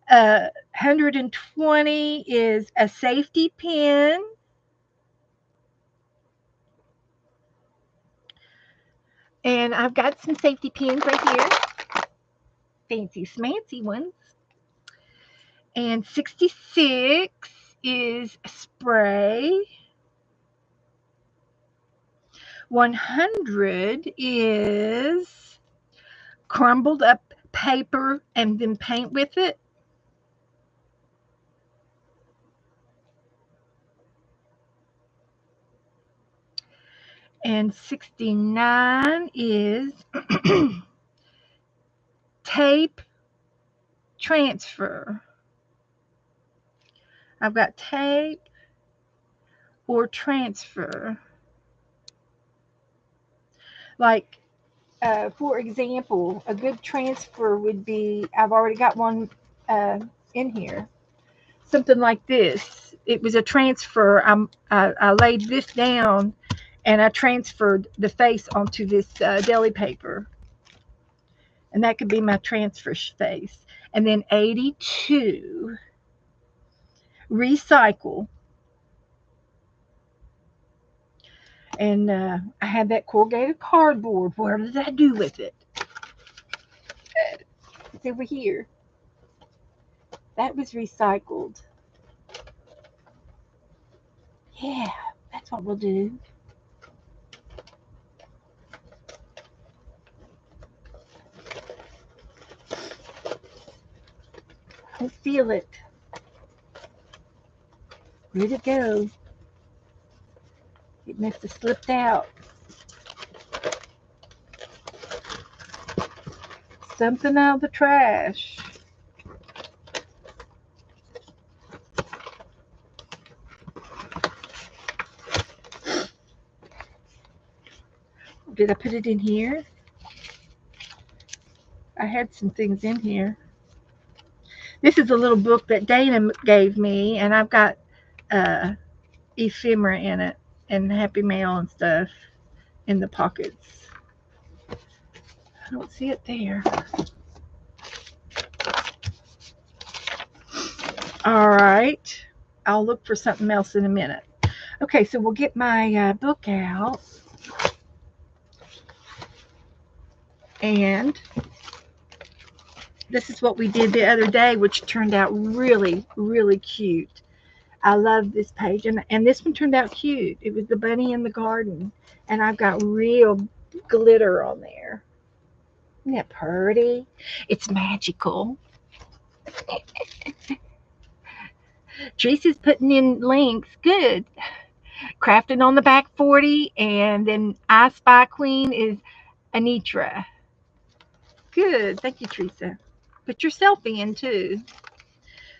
120 is a safety pin. And I've got some safety pins right here. Fancy smancy ones. And 66 is spray. 100 is crumbled up paper and then paint with it. And 69 is tape transfer. I've got tape or transfer. Like, for example, a good transfer would be, I've already got one in here. Something like this. It was a transfer. I laid this down and I transferred the face onto this deli paper. And that could be my transfer face. And then 82, recycle. And I had that corrugated cardboard. What did I do with it? It's over here. That was recycled. Yeah, that's what we'll do. I don't feel it. Where'd it go? It must have slipped out. Something out of the trash. Did I put it in here? I had some things in here. This is a little book that Dana gave me, and I've got ephemera in it and Happy Mail and stuff in the pockets. I don't see it there. All right. I'll look for something else in a minute. Okay, so we'll get my book out. And this is what we did the other day, which turned out really, really cute. I love this page. And this one turned out cute. It was the bunny in the garden. And I've got real glitter on there. Isn't that pretty? It's magical. Teresa's putting in links. Good. Crafting on the Back 40. And then I Spy Queen is Anitra. Good. Thank you, Teresa. Put yourself in, too.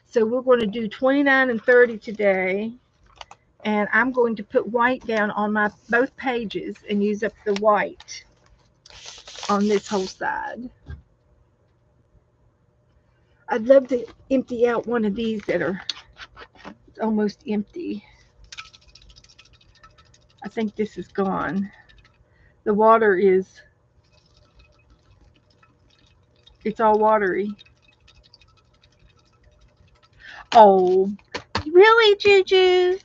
So we're going to do 29 and 30 today. And I'm going to put white down on my both pages and use up the white on this whole side. I'd love to empty out one of these that are almost empty. I think this is gone. The water is, it's all watery. Oh, really, Juju?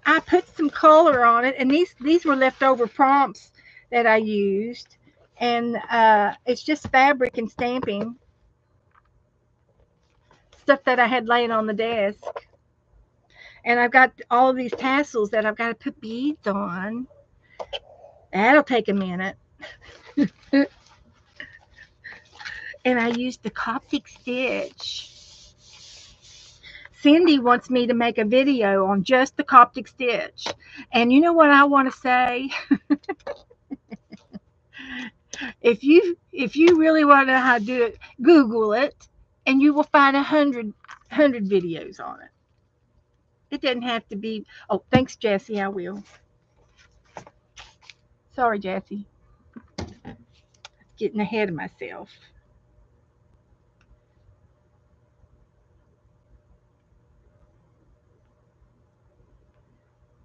I put some color on it, and these were leftover prompts that I used, and it's just fabric and stamping stuff that I had laying on the desk. And I've got all of these tassels that I've got to put beads on. That'll take a minute. And I used the Coptic stitch. Cindy wants me to make a video on just the Coptic stitch. And you know what I want to say? If you really want to know how to do it, Google it, and you will find 100 videos on it. It doesn't have to be. Oh, thanks, Jessie. I will. Sorry, Jessie. Getting ahead of myself.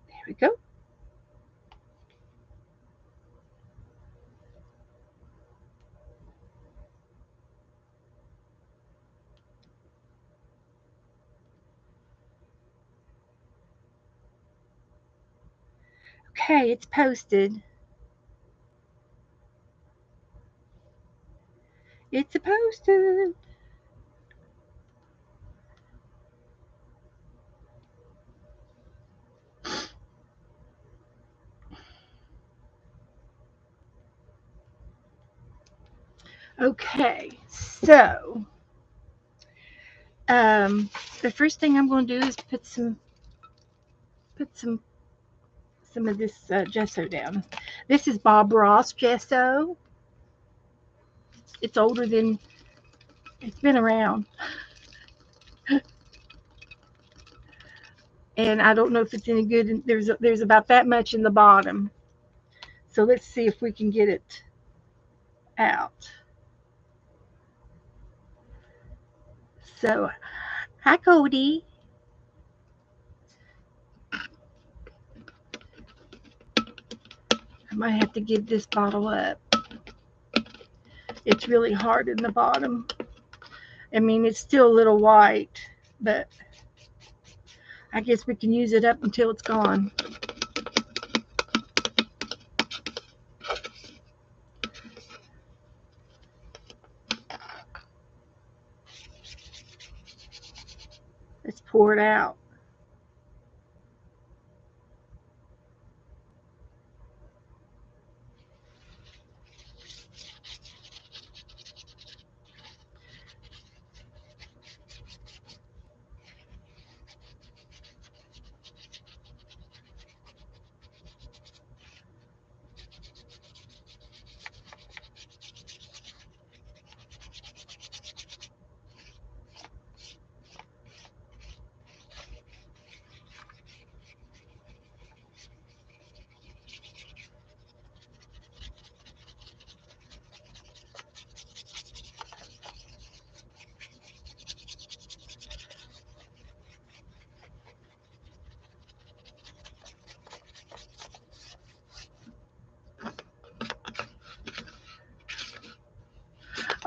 There we go. Okay, it's posted. It's posted. Okay, so the first thing I'm going to do is put some of this gesso down. This is Bob Ross gesso. It's older than, it's been around. And I don't know if it's any good. There's about that much in the bottom. So let's see if we can get it out. So, hi Cody. I might have to give this bottle up. It's really hard in the bottom. I mean, it's still a little white, but I guess we can use it up until it's gone. Let's pour it out.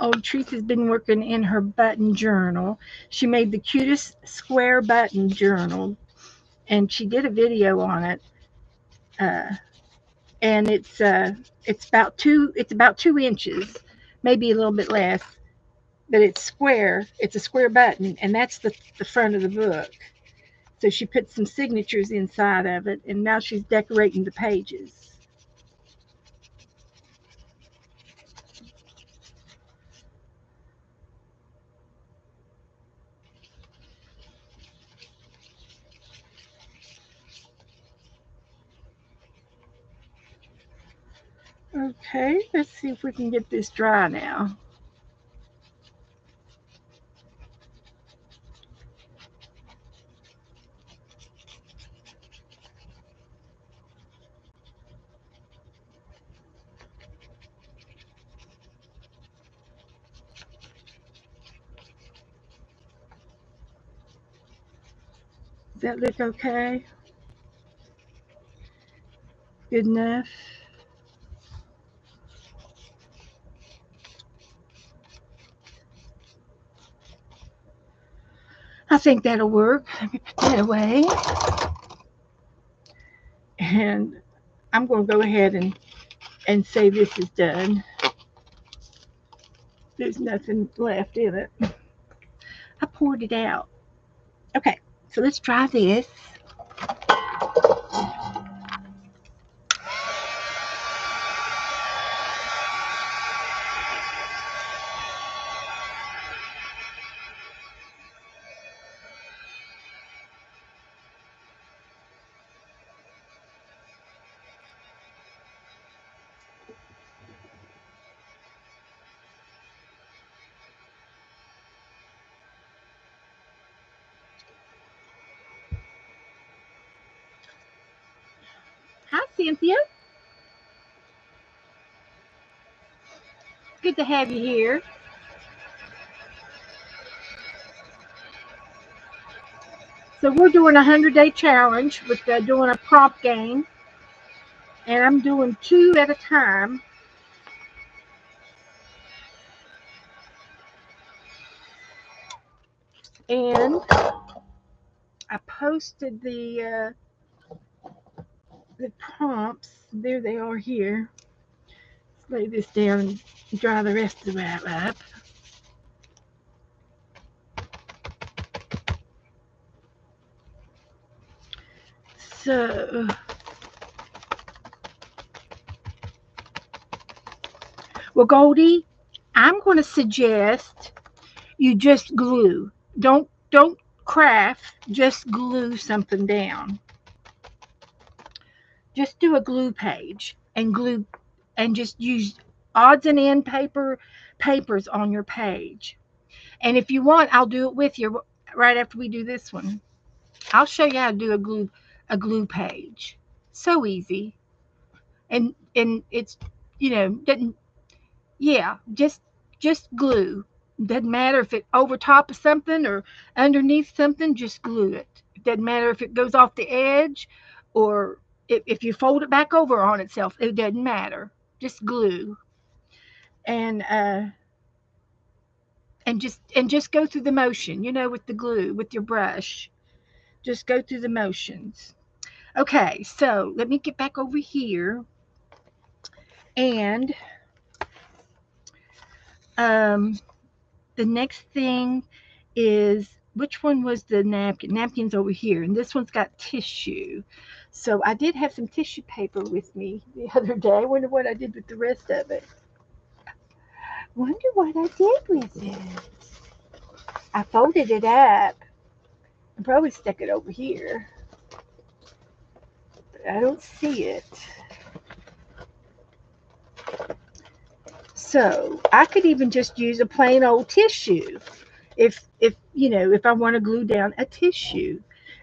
Oh, Teresa's been working in her button journal. She made the cutest square button journal, and she did a video on it. And it's about 2 inches, maybe a little bit less, but it's square. It's a square button, and that's the front of the book. So she put some signatures inside of it, and now she's decorating the pages. Okay, let's see if we can get this dry now. Does that look okay? Good enough. I think that'll work. Let me put that away. And I'm going to go ahead and say this is done. There's nothing left in it. I poured it out. Okay, so let's try this. Hi, Cynthia. Good to have you here. So we're doing a 100-day challenge with doing a prompt game. And I'm doing 2 at a time. And I posted the prompts. There they are here. Let's lay this down and dry the rest of that up. So, well, Goldie, I'm going to suggest you just glue. Don't craft. Just glue something down. Just do a glue page and glue, and just use odds and end papers on your page. And if you want, I'll do it with you right after we do this one. I'll show you how to do a glue page. So easy. And it's, doesn't, yeah, just glue. Doesn't matter if it over top of something or underneath something, just glue it. It doesn't matter if it goes off the edge or if you fold it back over on itself. It doesn't matter. Just glue. And just go through the motion, with the glue, with your brush. Just go through the motions. Okay, so let me get back over here. And the next thing is, which one was the napkin? Napkin's over here, and this one's got tissue. So I did have some tissue paper with me the other day. I wonder what I did with the rest of it. Wonder what I did with it. I folded it up and probably stuck it over here. But I don't see it. So I could even just use a plain old tissue. If I want to glue down a tissue,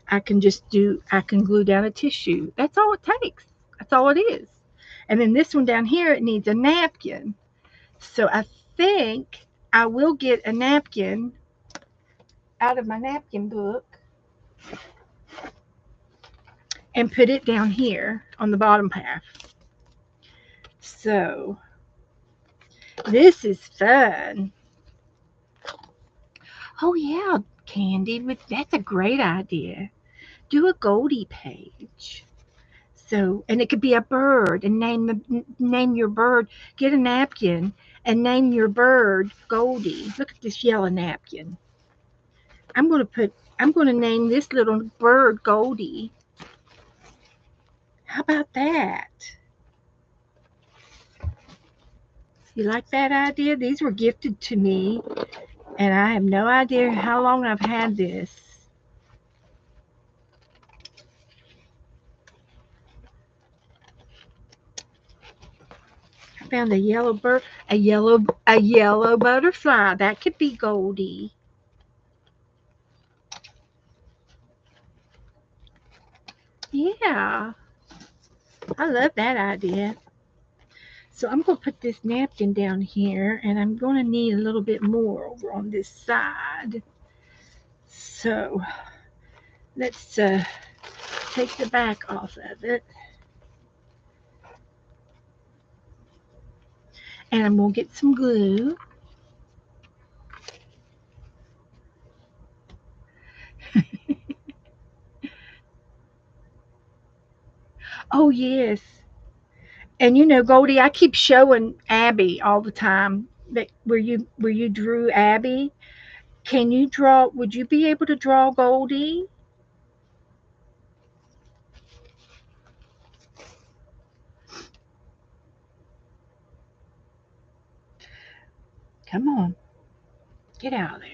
I can glue down a tissue. That's all it takes. That's all it is. And then this one down here, it needs a napkin. So I think I will get a napkin out of my napkin book and put it down here on the bottom half. So this is fun. Oh yeah, Candy, that's a great idea. Do a Goldie page. So, and it could be a bird, and name your bird. Get a napkin and name your bird Goldie. Look at this yellow napkin. I'm going to name this little bird Goldie. How about that? You like that idea? These were gifted to me, and I have no idea how long I've had this. I found a yellow bird, a yellow butterfly. That could be Goldie. Yeah, I love that idea. So I'm going to put this napkin down here, and I'm going to need a little bit more over on this side. So let's take the back off of it. And I'm going to get some glue. Oh, yes. And you know, Goldie, I keep showing Abby all the time that where you drew Abby. Can you draw? Would you be able to draw Goldie? Come on, get out of there.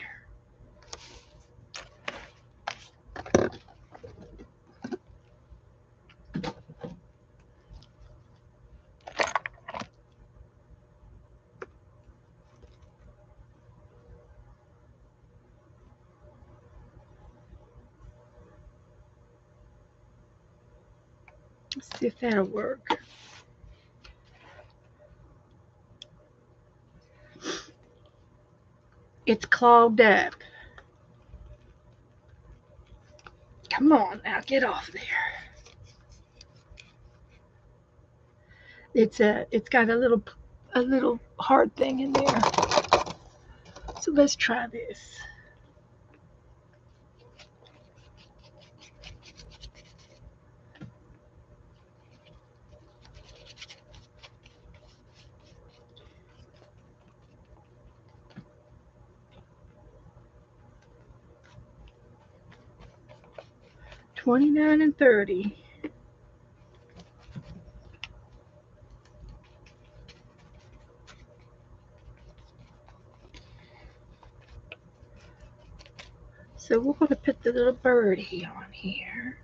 Let's see if that'll work. It's clogged up. Come on now, get off there. It's got a little hard thing in there. So let's try this. $29 and $30. So we're going to put the little birdie on here.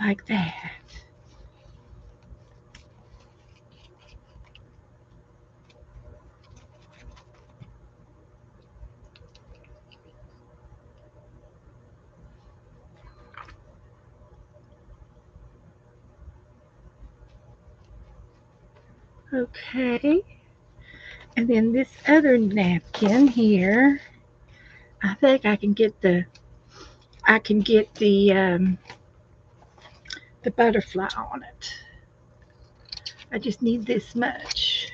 Like that. Okay. And then this other napkin here, I think I can get the butterfly on it. I just need this much.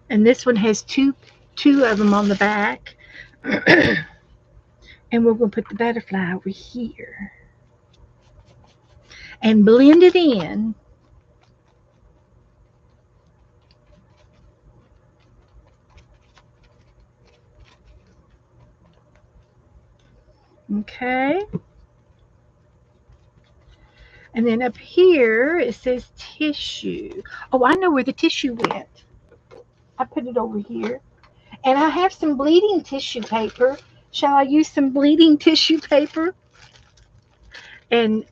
And this one has two of them on the back. And we're going to put the butterfly over here and blend it in. Okay. And then up here it says tissue. Oh, I know where the tissue went. I put it over here. And I have some bleeding tissue paper. Shall I use some bleeding tissue paper and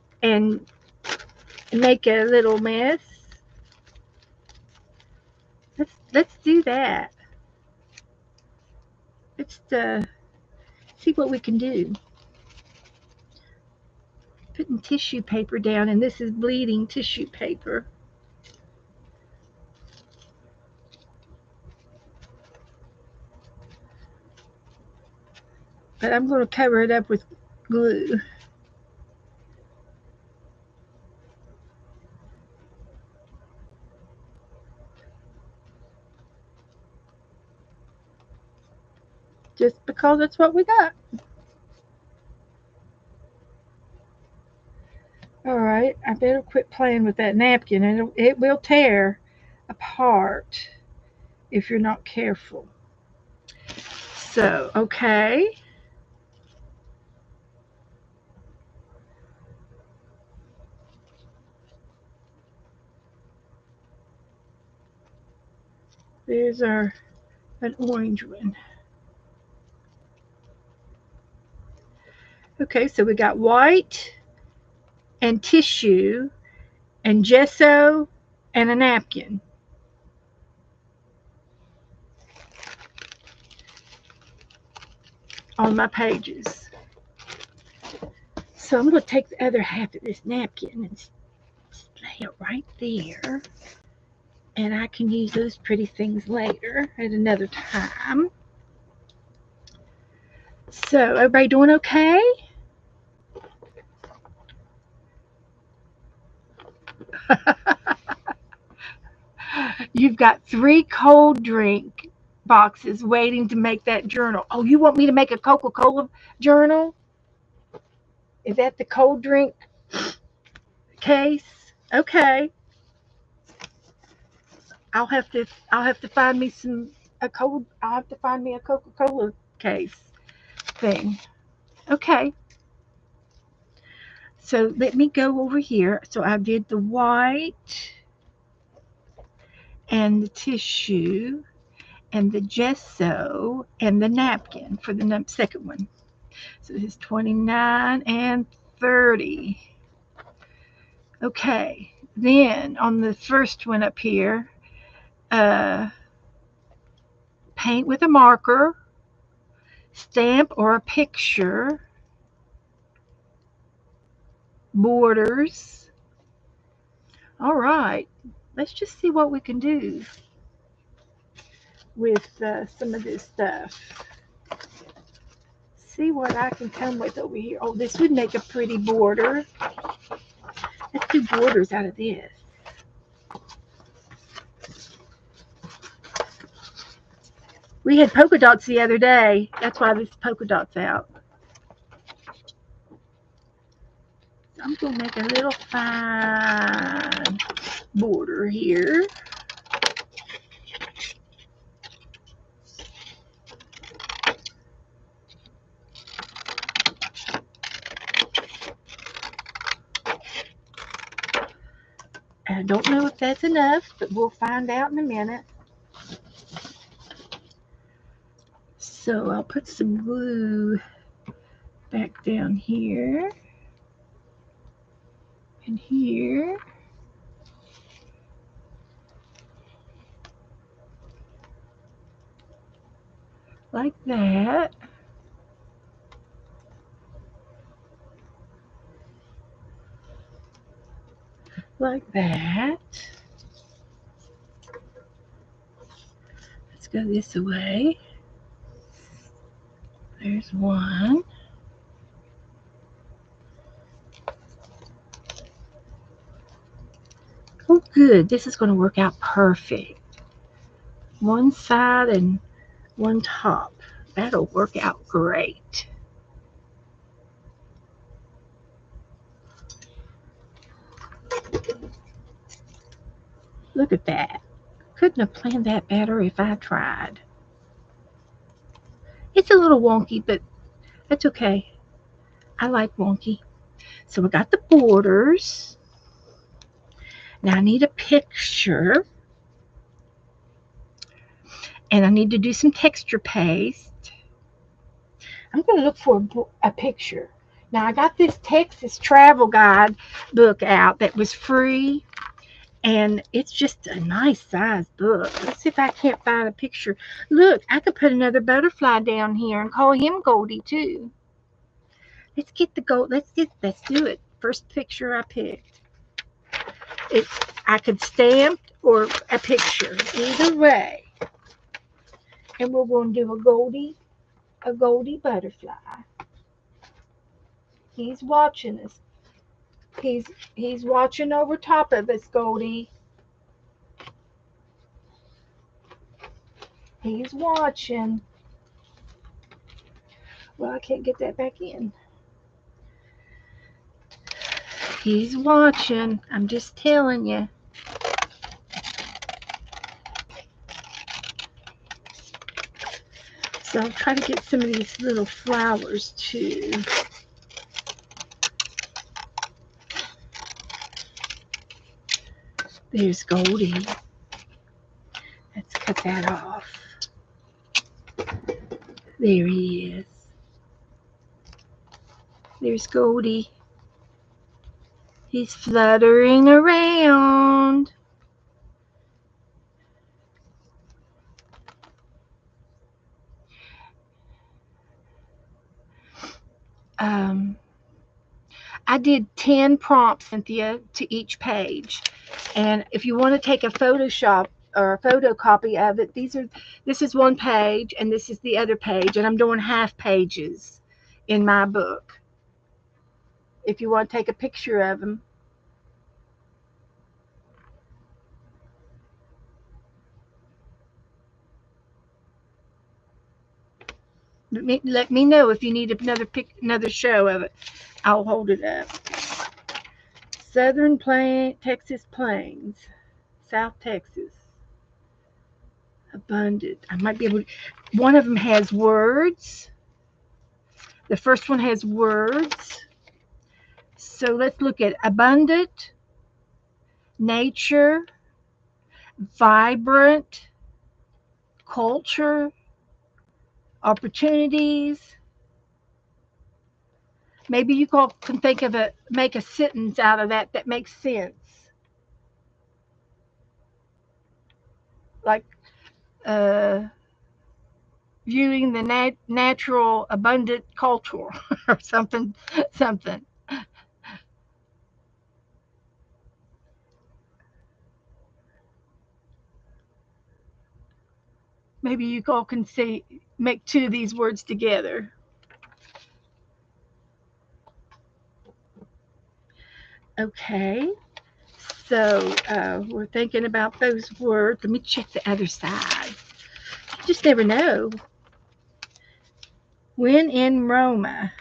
make a little mess? Let's do that. Let's see what we can do. Putting tissue paper down, and this is bleeding tissue paper. But I'm going to cover it up with glue. Just because that's what we got. All right, I better quit playing with that napkin, and it will tear apart if you're not careful. So, okay. There's an orange one. Okay, so we got white and tissue and gesso and a napkin. On my pages. So I'm going to take the other half of this napkin and lay it right there. And I can use those pretty things later at another time. So, everybody doing okay? You've got 3 cold drink boxes waiting to make that journal. Oh, you want me to make a Coca-Cola journal? Is that the cold drink case? Okay. I'll have to find me some a cold I'll have to find me a Coca-Cola case thing. Okay. So let me go over here. So I did the white and the tissue and the gesso and the napkin for the second one. So this is 29 and 30. Okay. Then on the first one up here, uh, paint with a marker, stamp or a picture, borders. All right. Let's just see what we can do with some of this stuff. See what I can come with over here. Oh, this would make a pretty border. Let's do borders out of this. We had polka dots the other day. That's why this polka dot's out. So I'm going to make a little fine border here. I don't know if that's enough, but we'll find out in a minute. So I'll put some glue back down here and here. Like that. Like that. Let's go this way. There's one. Oh, good. This is going to work out perfect. One side and one top. That'll work out great. Look at that. Couldn't have planned that better if I tried. It's a little wonky, but that's okay. I like wonky. So we got the borders. Now I need a picture. And I need to do some texture paste. I'm going to look for a picture. Now I got this Texas travel guide book out that was free. And it's just a nice size book. Let's see if I can't find a picture. Look, I could put another butterfly down here and call him Goldie too. Let's get the gold. Let's do it. First picture I picked. I could stamp or a picture. Either way. And we're going to do a Goldie butterfly. He's watching us. He's watching over top of us, Goldie. He's watching. Well, I can't get that back in. He's watching. I'm just telling you. So I'll try to get some of these little flowers too. There's Goldie. Let's cut that off. There he is. There's Goldie. He's fluttering around. I did 10 prompts, Cynthia, to each page. And if you want to take a Photoshop or a photocopy of it, this is one page and this is the other page. And I'm doing half pages in my book. If you want to take a picture of them. Let me know if you need another show of it. I'll hold it up. Southern Texas Plains, South Texas. Abundant. I might be able to. One of them has words. The first one has words. So let's look at abundant, nature, vibrant, culture, opportunities. Maybe you can think of make a sentence out of that makes sense. Like viewing the natural, abundant culture or something. Maybe you all can make two of these words together. Okay, so we're thinking about those words. Let me check the other side. You just never know. When in Roma.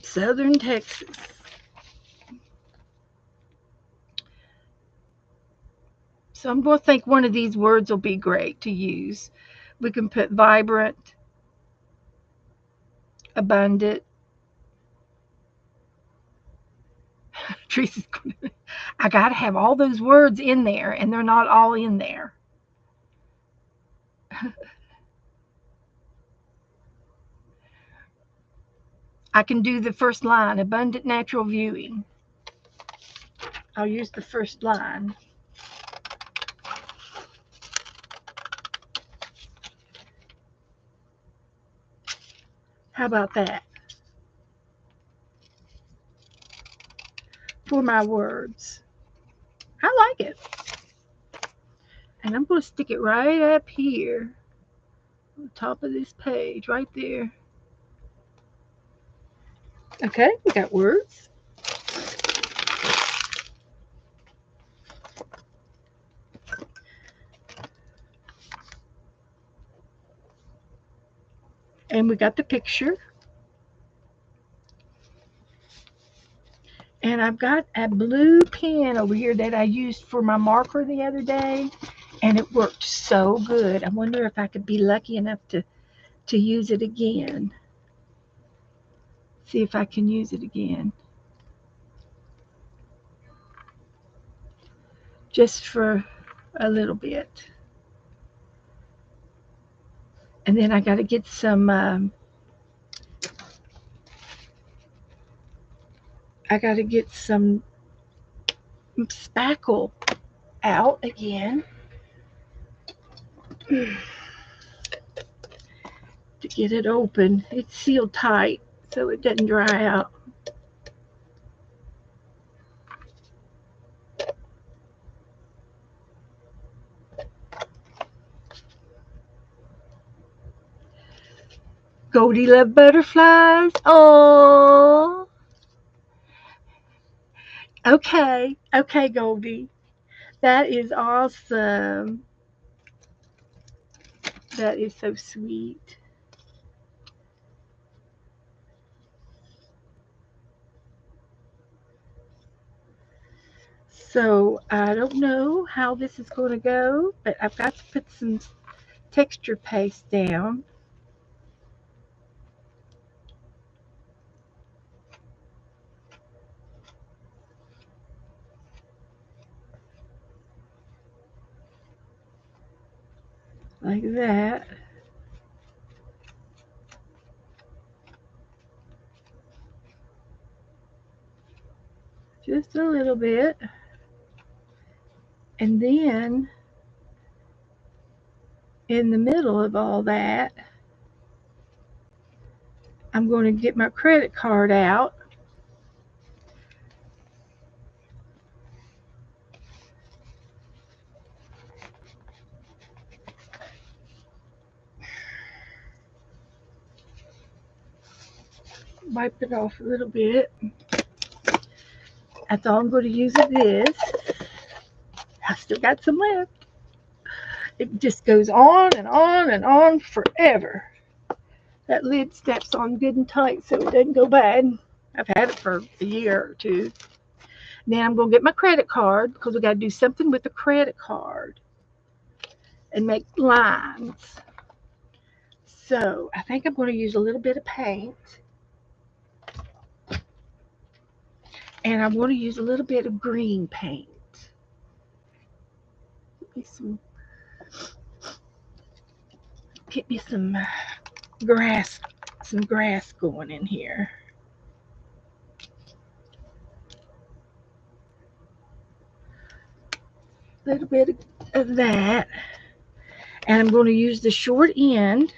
Southern Texas. So I'm going to think one of these words will be great to use. We can put vibrant, abundant. Teresa's going to, I got to have all those words in there, and they're not all in there. I can do the first line, abundant natural viewing. I'll use the first line. How about that? For my words. I like it. And I'm going to stick it right up here on the top of this page, right there. Okay, we got words. And we got the picture. And I've got a blue pen over here that I used for my marker the other day, and it worked so good. I wonder if I could be lucky enough to use it again. See if I can use it again. Just for a little bit. And then I got to get some spackle out again to get it open. It's sealed tight so it doesn't dry out. Goldie love butterflies. Oh. Okay, Goldie. That is awesome. That is so sweet. So I don't know how this is going to go, but I've got to put some texture paste down. Like that. Just a little bit. And then in the middle of all that, I'm going to get my credit card out. Wipe it off a little bit. That's all I'm going to use of this. I still got some left. It just goes on and on and on forever. That lid snaps on good and tight so it doesn't go bad. I've had it for a year or two. Then I'm going to get my credit card because we got to do something with the credit card and make lines. So I think I'm going to use a little bit of paint. And I'm going to use a little bit of green paint. Get me some grass going in here. A little bit of that. And I'm going to use the short end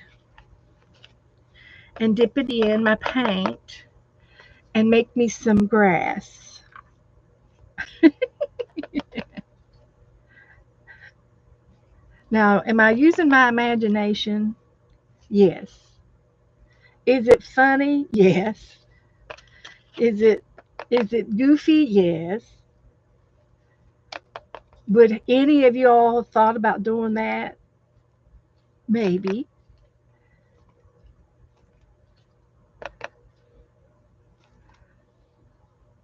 and dip it in my paint and make me some grass. Now, am I using my imagination? Yes. Is it funny? Yes. Is it goofy? Yes. Would any of y'all have thought about doing that? Maybe.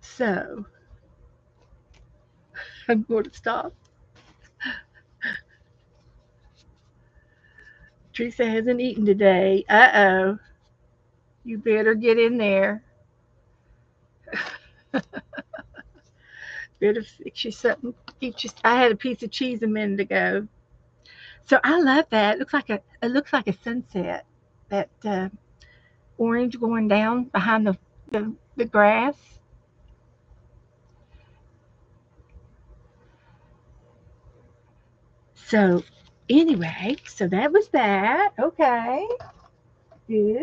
So, I'm going to stop. Teresa hasn't eaten today. Uh-oh. You better get in there. Better fix you something. I had a piece of cheese a minute ago. So I love that. It looks like a sunset. That orange going down behind the grass. So anyway, so that was that. Okay. Good.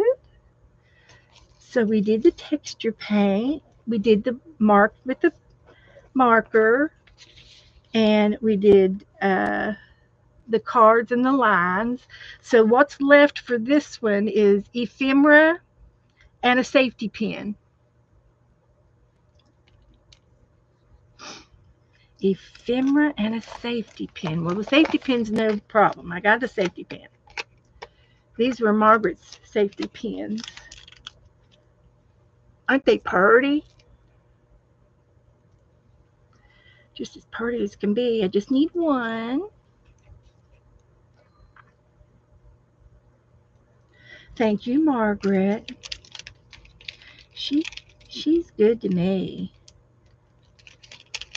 So we did the texture paint. We did the mark with the marker. And we did the cards and the lines. So what's left for this one is ephemera and a safety pin. Ephemera and a safety pin. Well, the safety pin's no problem. I got a safety pin. These were Margaret's safety pins. Aren't they pretty? Just as pretty as can be. I just need one. Thank you, Margaret. She's good to me.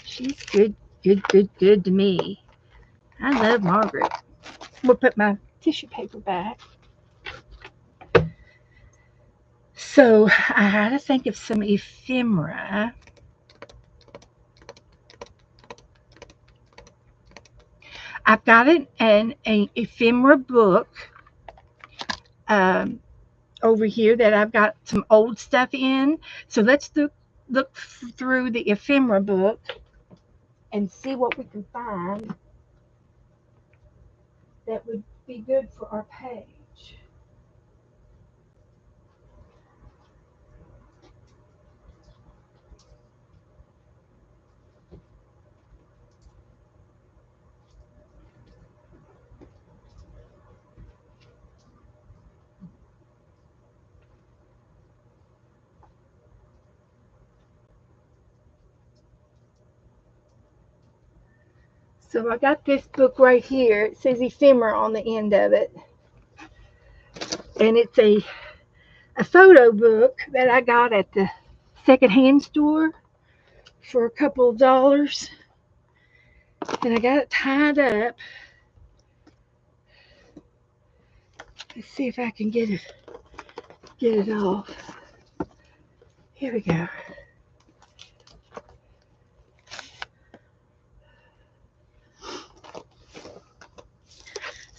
She's good to me. I love Margaret. We'll put my tissue paper back. So I had to think of some ephemera. I've got an ephemera book over here that I've got some old stuff in. So let's look through the ephemera book and see what we can find that would be good for our page. So I got this book right here. It says ephemera on the end of it. And it's a photo book that I got at the secondhand store for a couple of dollars. And I got it tied up. Let's see if I can get it off. Here we go.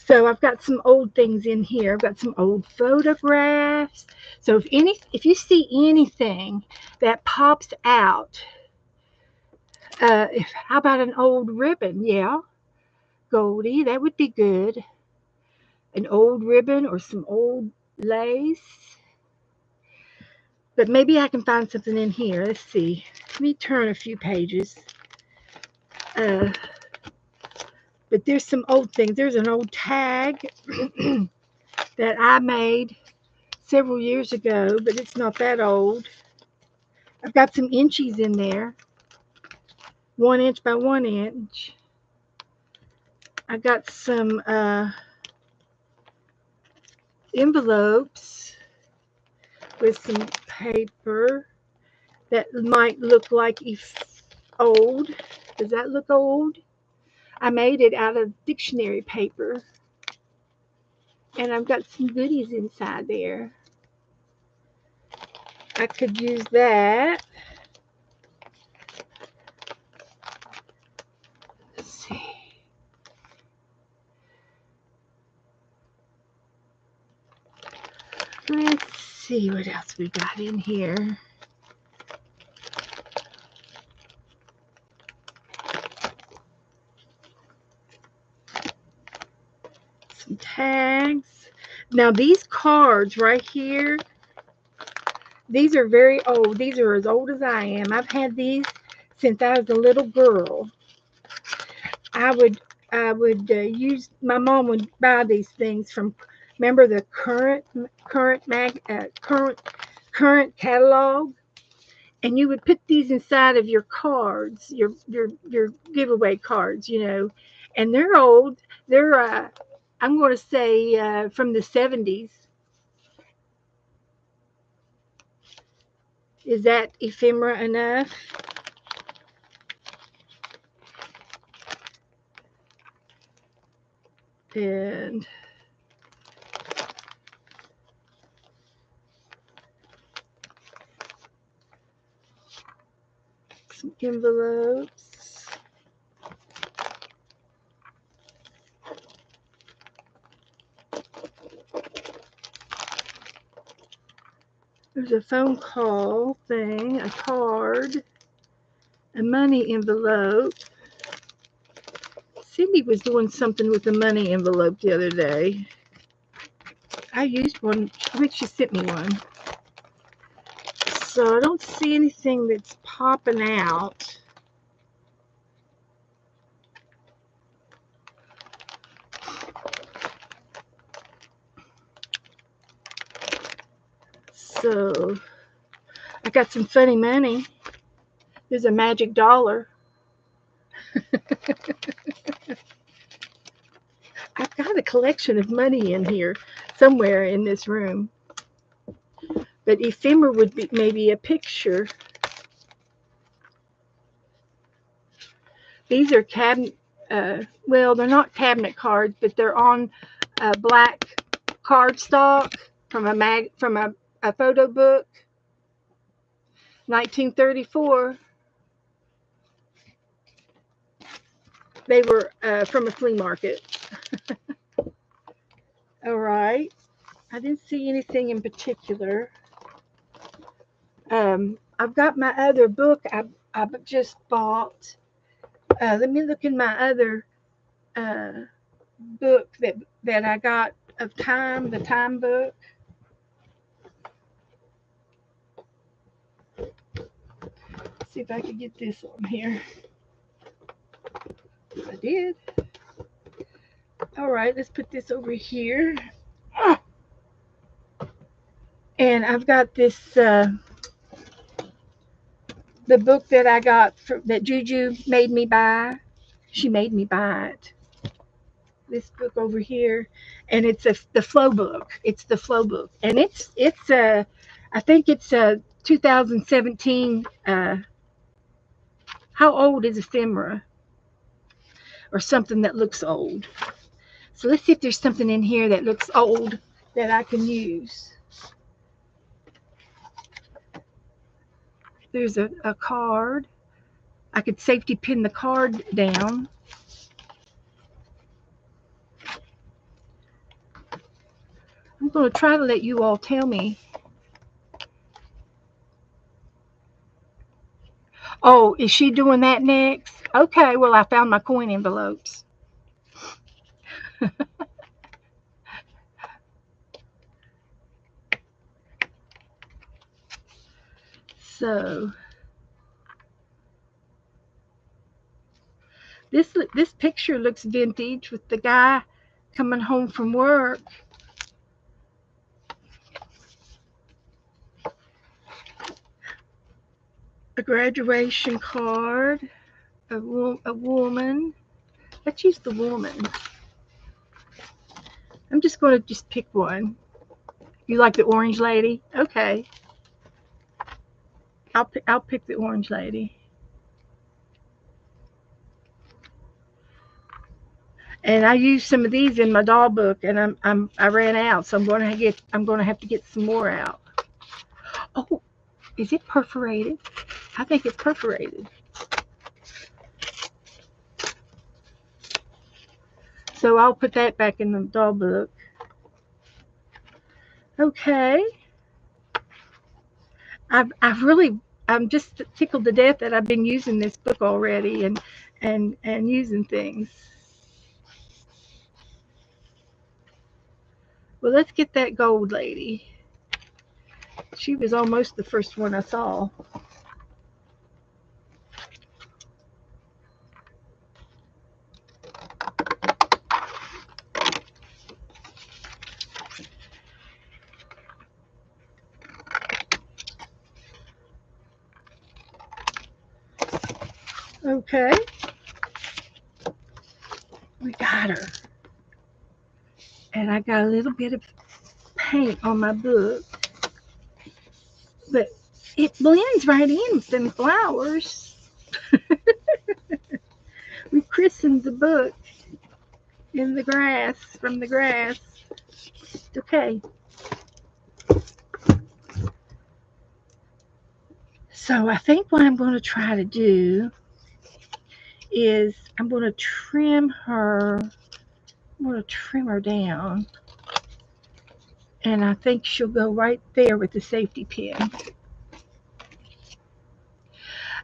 So I've got some old things in here. I've got some old photographs. So if you see anything that pops out, how about an old ribbon? Yeah, Goldie, that would be good. An old ribbon or some old lace. But maybe I can find something in here. Let's see. Let me turn a few pages. But there's some old things. There's an old tag that I made several years ago, but it's not that old. I've got some inchies in there, 1 inch by 1 inch. I got some envelopes with some paper that might look like old. Does that look old? I made it out of dictionary paper, and I've got some goodies inside there. I could use that. Let's see. Let's see what else we got in here. Some tags. Now these cards right here, these are very old. These are as old as I am. I've had these since I was a little girl. I would use, my mom would buy these things from, remember the current catalog, and you would put these inside of your cards, your giveaway cards, and they're old. They're I'm going to say from the 70s. Is that ephemera enough? And some envelopes. There's a phone call thing, a card, a money envelope. Cindy was doing something with the money envelope the other day. I used one. I think she sent me one. So I don't see anything that's popping out. So I got some funny money. There's a magic dollar. I've got a collection of money in here somewhere in this room. But ephemera would be maybe a picture. These are cabinet, well, they're not cabinet cards, but they're on black cardstock from a photo book, 1934. They were from a flea market. All right. I didn't see anything in particular. I've got my other book I've just bought. Let me look in my other book that I got of time, the time book. See if I can get this on here. I did. All right, let's put this over here. And I've got this, the book that I got that Juju made me buy. She made me buy it. This book over here, and it's the flow book. It's the flow book, and it's I think it's a 2017. How old is ephemera? Or something that looks old. So let's see if there's something in here that looks old that I can use. There's a card. I could safety pin the card down. I'm going to try to let you all tell me. Oh, is she doing that next? Okay, well, I found my coin envelopes. So This picture looks vintage with the guy coming home from work. A graduation card. A woman. Let's use the woman. I'm just going to just pick one. You like the orange lady? Okay. I'll pick the orange lady. And I used some of these in my doll book, and I ran out, so I'm going to have to get some more out. Oh, is it perforated? I think it's perforated. So I'll put that back in the doll book. Okay. I'm just tickled to death that I've been using this book already and using things. Well, let's get that gold lady. She was almost the first one I saw. Okay. We got her. And I got a little bit of paint on my book. But it blends right in with them flowers. We christened the book in the grass, from the grass. Okay. So I think what I'm going to try to do is I'm going to trim her. I'm going to trim her down. And I think she'll go right there with the safety pin.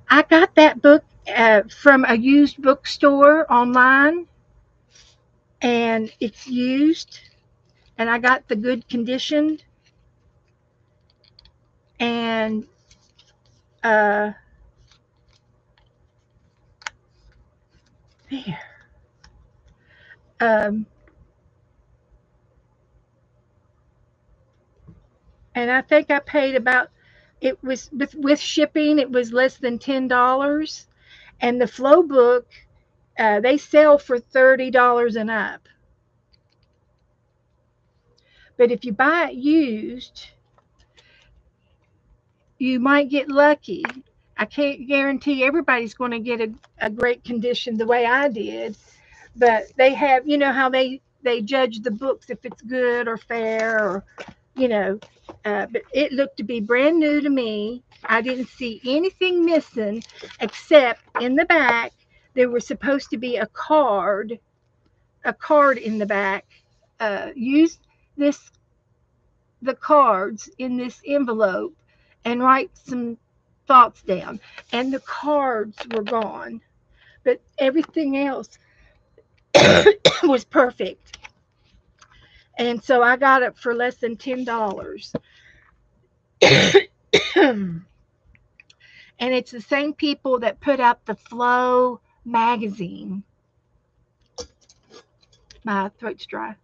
I got that book from a used bookstore online. And it's used. And I got the good condition. And there. And I think I paid about, it was with shipping, it was less than $10. And the flow book, they sell for $30 and up. But if you buy it used, you might get lucky. I can't guarantee everybody's going to get a great condition the way I did. But they have, you know how they judge the books if it's good or fair or, you know. But it looked to be brand new to me. I didn't see anything missing except in the back there was supposed to be a card in the back. Use the cards in this envelope and write some thoughts down. And the cards were gone, but everything else was perfect. And so I got it for less than $10. And it's the same people that put out the Flow magazine. My throat's dry.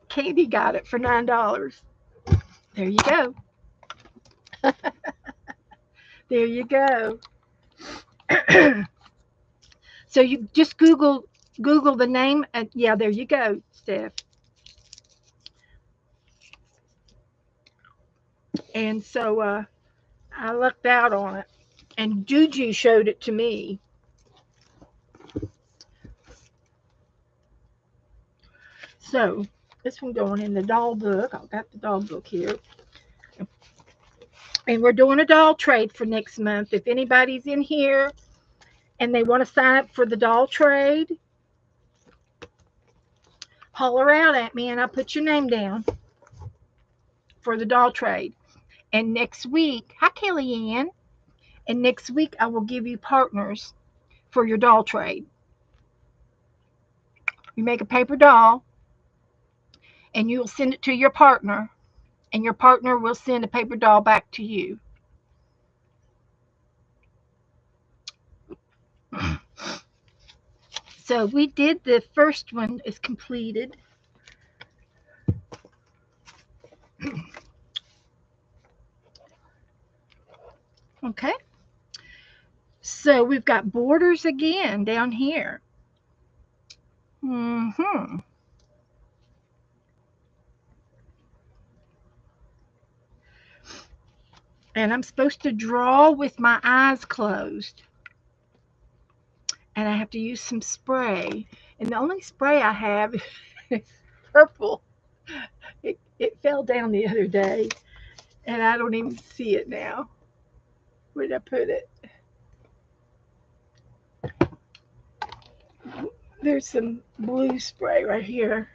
Candy got it for $9. There you go. There you go. So you just Google the name. And yeah, there you go, Steph. And so I lucked out on it. And Juju showed it to me. So this one going in the doll book. I've got the doll book here. And we're doing a doll trade for next month. If anybody's in here and they want to sign up for the doll trade, holler out at me and I'll put your name down for the doll trade. And next week, hi Kellyanne. And next week I will give you partners for your doll trade. You make a paper doll and you'll send it to your partner, and your partner will send a paper doll back to you. So we did the first one is completed. Okay. So we've got borders again down here. Mm-hmm. And I'm supposed to draw with my eyes closed. And I have to use some spray. And the only spray I have is purple. It fell down the other day, and I don't even see it now. Where did I put it? There's some blue spray right here.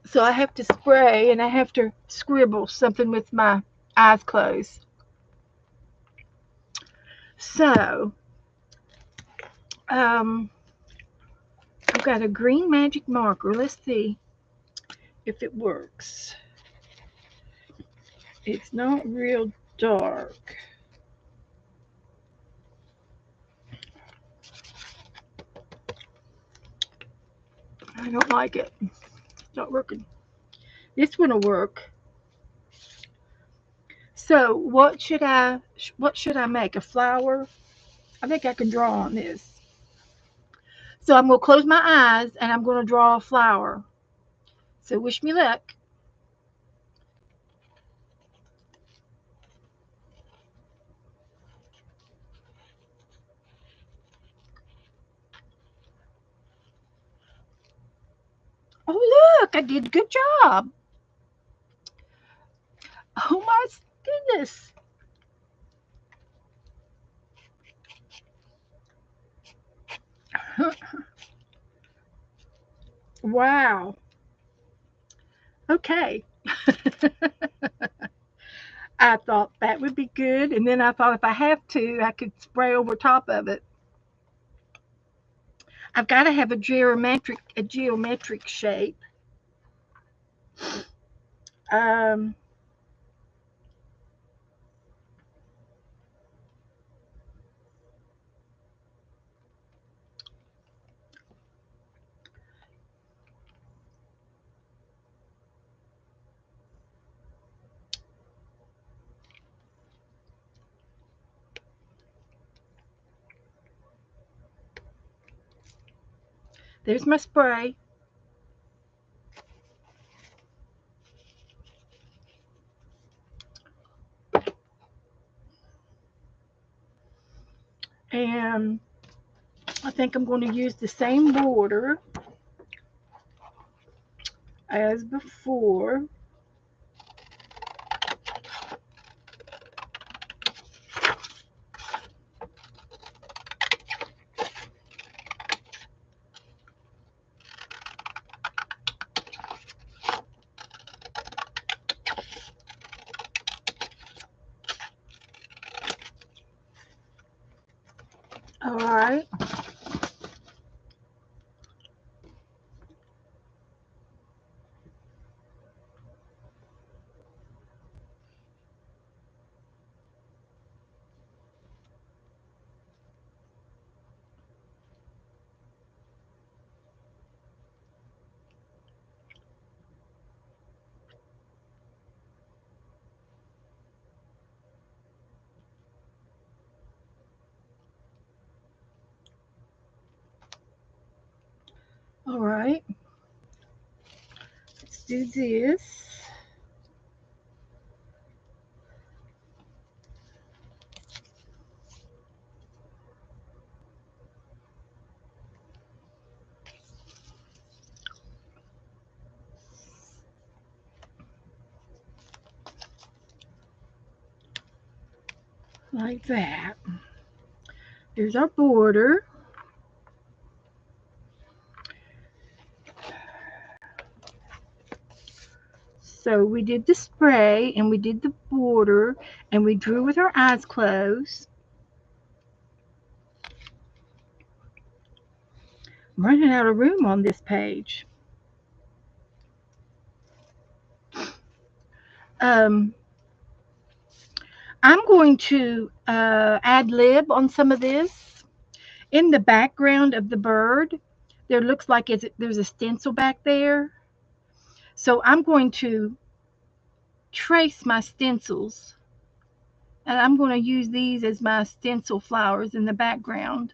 So I have to spray and I have to scribble something with my eyes closed. So, I've got a green magic marker. Let's see if it works. It's not real dark. I don't like it. It's not working. This one will work. So what should I make? A flower? I think I can draw on this. So I'm going to close my eyes and I'm going to draw a flower. So wish me luck. Oh, look, I did a good job. Oh my goodness. Wow. Okay. I thought that would be good. And then I thought if I have to, I could spray over top of it. I've got to have a geometric shape. Um, there's my spray. And I think I'm going to use the same border as before. All right. All right. Let's do this. Like that. There's our border. So we did the spray and we did the border and we drew with our eyes closed. I'm running out of room on this page. I'm going to ad lib on some of this. In the background of the bird, there looks like there's a stencil back there. So I'm going to trace my stencils, and I'm going to use these as my stencil flowers in the background.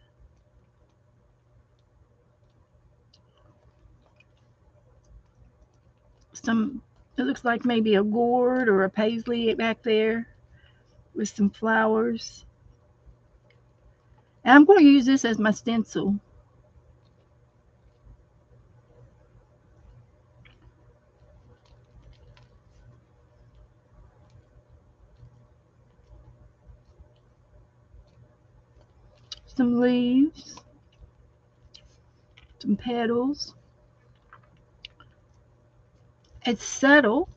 It looks like maybe a gourd or a paisley back there with some flowers. And I'm going to use this as my stencil. Some leaves, some petals. It's subtle,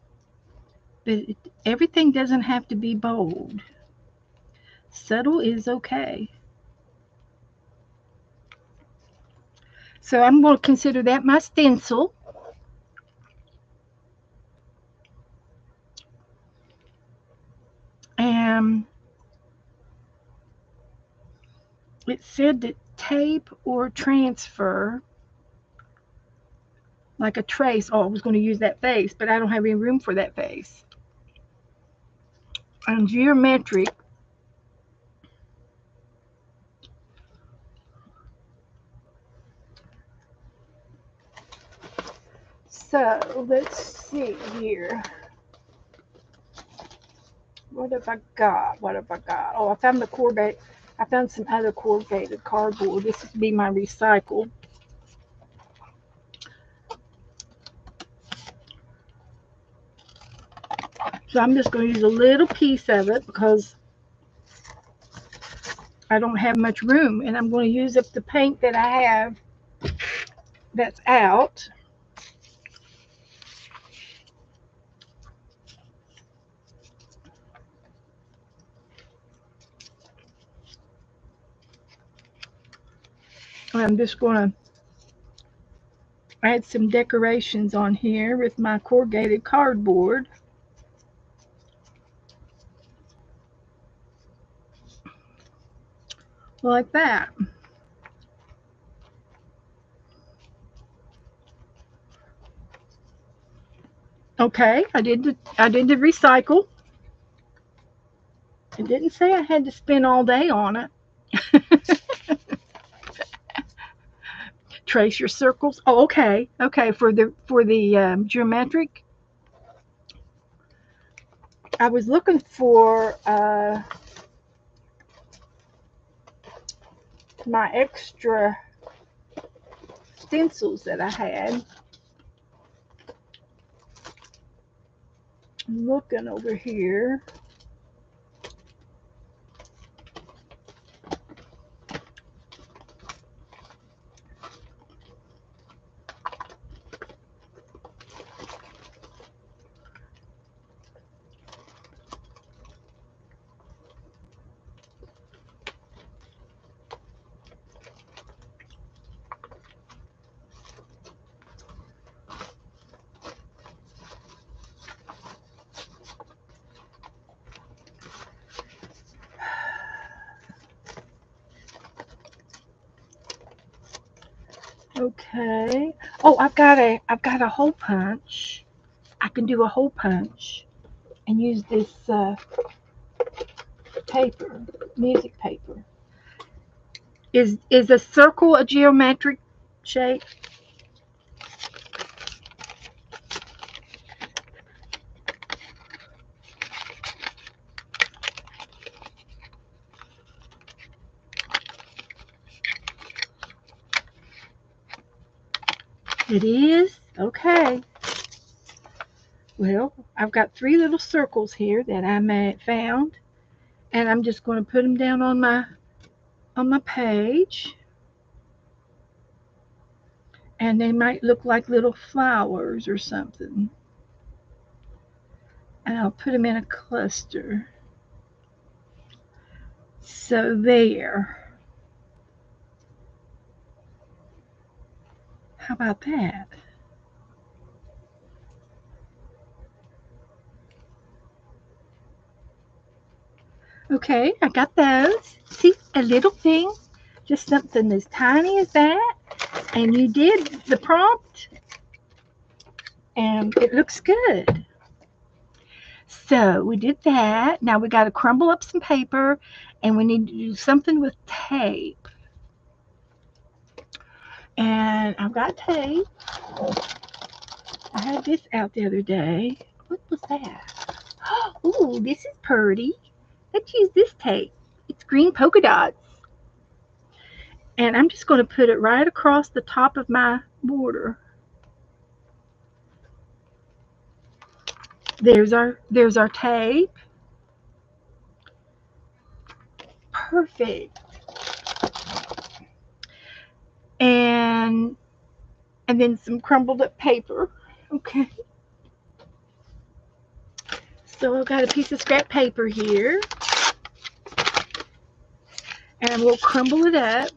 but everything doesn't have to be bold. Subtle is okay. So I'm going to consider that my stencil. And it said that tape or transfer, like a trace. Oh, I was going to use that face, but I don't have any room for that face. And geometric. So let's see here. What have I got? What have I got? Oh, I found the corrugated. I found some other corrugated cardboard. This would be my recycle. So I'm just going to use a little piece of it because I don't have much room, and I'm going to use up the paint that I have that's out. I'm just going to add some decorations on here with my corrugated cardboard. Like that. Okay, I did the recycle. It didn't say I had to spend all day on it. Trace your circles. Oh, okay, okay. For the geometric, I was looking for my extra stencils that I had. I'm looking over here. Okay. Oh, I've got a hole punch. I can do a hole punch and use this paper, music paper. Is a circle a geometric shape? It is? Okay. Well, I've got 3 little circles here that I found, and I'm just going to put them down on my page. And they might look like little flowers or something. And I'll put them in a cluster. So there. How about that? Okay, I got those. See, a little thing Just something as tiny as that. And you did the prompt, and it looks good. So we did that. Now we got to crumble up some paper, and we need to do something with tape. And I've got tape. I had this out the other day. What was that? Oh, this is pretty. Let's use this tape. It's green polka dots. And I'm just going to put it right across the top of my border. There's our tape. Perfect. And then some crumbled up paper. Okay. So I've got a piece of scrap paper here. And we'll crumble it up.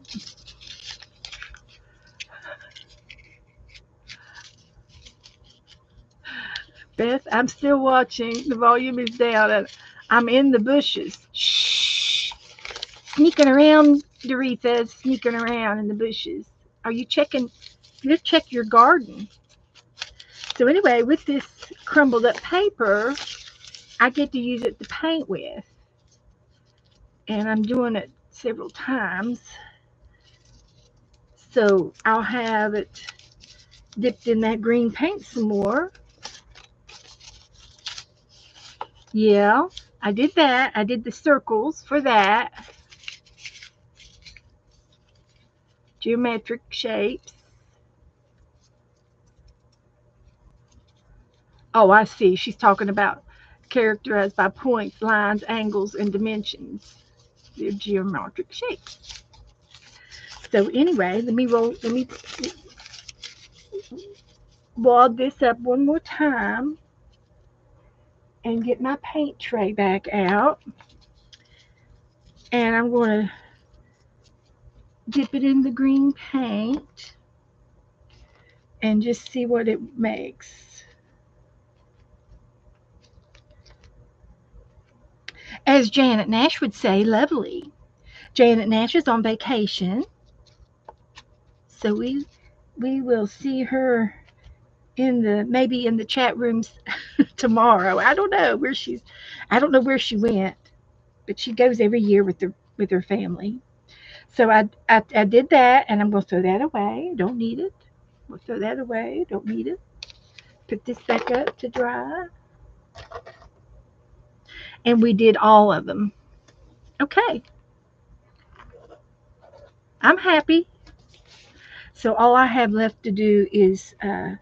Beth, I'm still watching. The volume is down. And I'm in the bushes. Shh. Sneaking around, Doretha, sneaking around in the bushes. Are you checking? You check your garden. So anyway, with this crumbled up paper, I get to use it to paint with. And I'm doing it several times. So I'll have it dipped in that green paint some more. Yeah, I did that. I did the circles for that. Geometric shapes. Oh, I see. She's talking about characterized by points, lines, angles, and dimensions. They're geometric shapes. So anyway, let me wad this up one more time and get my paint tray back out. And I'm going to dip it in the green paint and just see what it makes. As Janet Nash would say, lovely. Janet Nash is on vacation, so we will see her maybe in the chat rooms tomorrow. I don't know where she went, but she goes every year with her family. So I did that, and I'm going to throw that away. Don't need it. We'll throw that away. Don't need it. Put this back up to dry. And we did all of them. Okay. I'm happy. So all I have left to do is to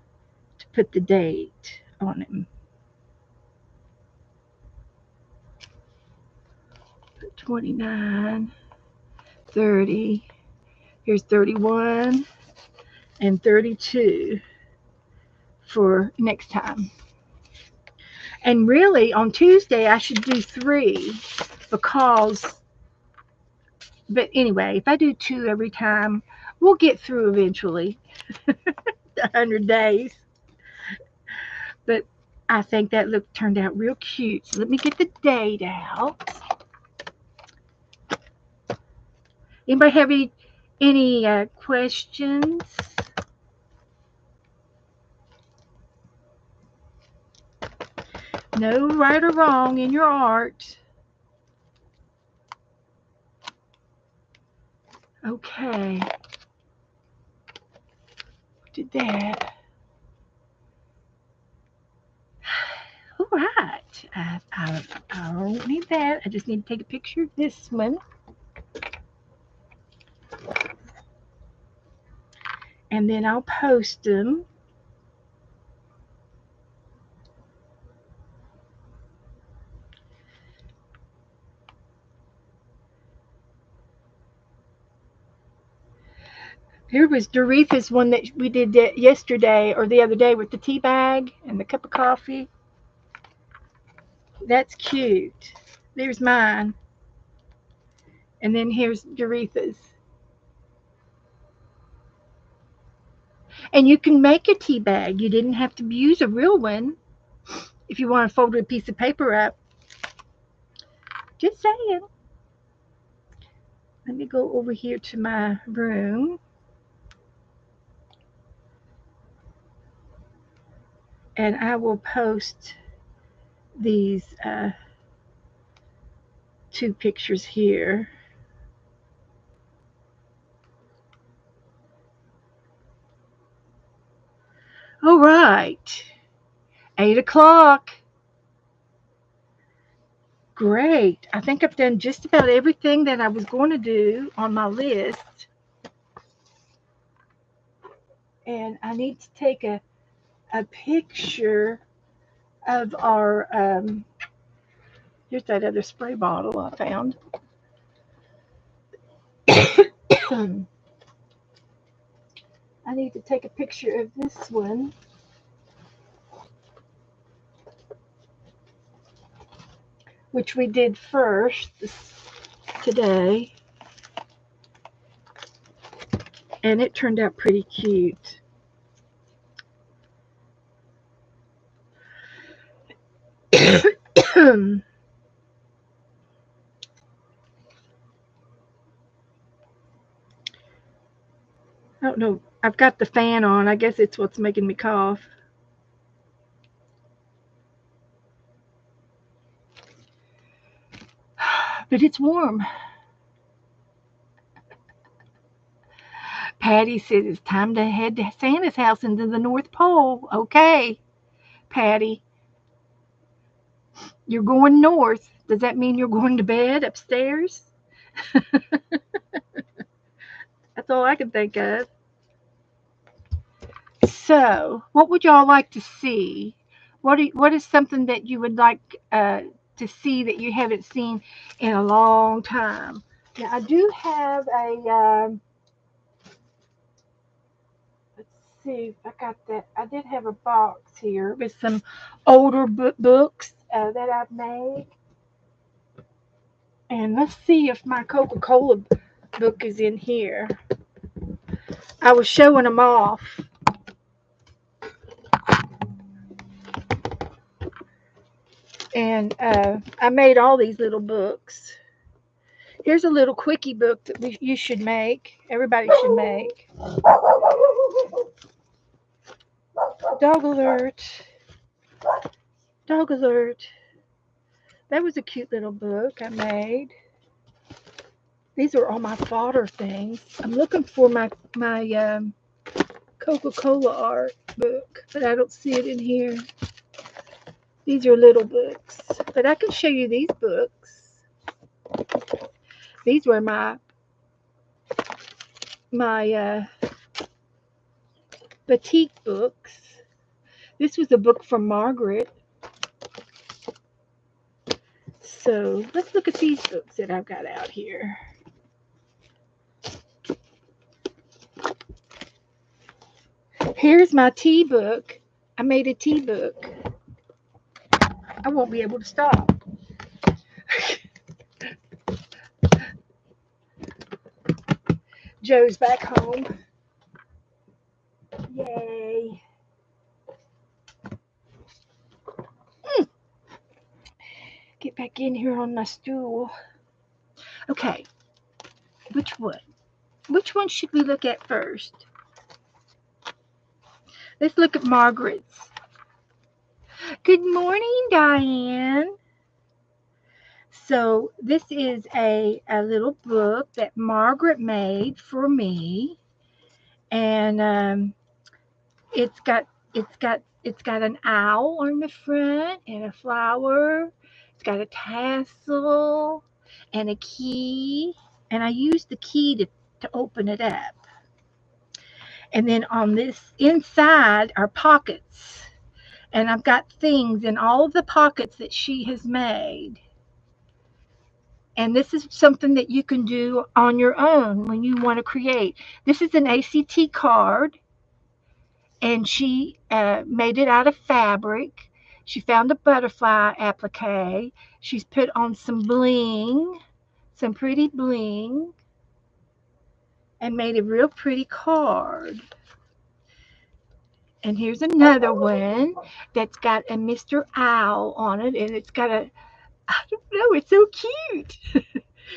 put the date on it. Put 29, 30. Here's 31 and 32 for next time. And really, on Tuesday, I should do 3 because, but anyway, if I do 2 every time, we'll get through eventually. 100 days. But I think that look turned out real cute. So let me get the date out. Anybody have any questions? No right or wrong in your art. Okay. Did that. All right. I don't need that. I just need to take a picture of this one. And then I'll post them. Here was Doretha's one that we did yesterday or the other day with the tea bag and the cup of coffee. That's cute. There's mine. And then here's Doretha's. And you can make a tea bag. You didn't have to use a real one if you want to fold a piece of paper up. Just saying. Let me go over here to my room. And I will post these two pictures here. All right. 8 o'clock. Great. I think I've done just about everything that I was going to do on my list. And I need to take a picture of our, here's that other spray bottle I found. I need to take a picture of this one, which we did first today. And it turned out pretty cute. I don't know. I've got the fan on. I guess it's what's making me cough. But it's warm. Patty says it's time to head to Santa's house into the North Pole. Okay, Patty. You're going north. Does that mean you're going to bed upstairs? That's all I can think of. So, what would y'all like to see? What is something that you would like to see that you haven't seen in a long time? Now, I do have let's see if I got that. I did have a box here with some older books that I've made. And let's see if my Coca-Cola book is in here. I was showing them off. And I made all these little books. Here's a little quickie book that you should make. Everybody should make. Dog alert. Dog alert. That was a cute little book I made. These are all my fodder things. I'm looking for my Coca-Cola art book, but I don't see it in here. These are little books, but I can show you these books. These were my batik books. This was a book from Margaret. So let's look at these books that I've got out here. Here's my tea book. I made a tea book. I won't be able to stop. Joe's back home. Yay. Get back in here on my stool. Okay. Which one? Which one should we look at first? Let's look at Margaret's. Good morning, Diane. So this is a little book that Margaret made for me, and it's got an owl on the front and a flower. It's got a tassel and a key, and I used the key to open it up. And then on this inside are pockets, and I've got things in all of the pockets that she has made. And this is something that you can do on your own when you want to create. This is an ACT card, and she made it out of fabric. She found a butterfly applique. She's put on some bling, some pretty bling, and made a real pretty card. And here's another one that's got a Mr. Owl on it, and it's got I don't know, it's so cute.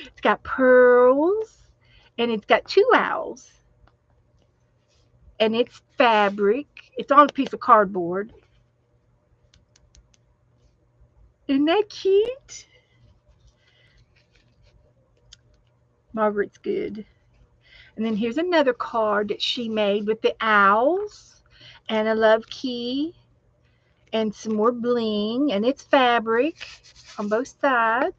It's got pearls, and it's got two owls, and it's fabric. It's on a piece of cardboard. Isn't that cute? Margaret's good. And then here's another card that she made with the owls and a love key and some more bling, and it's fabric on both sides.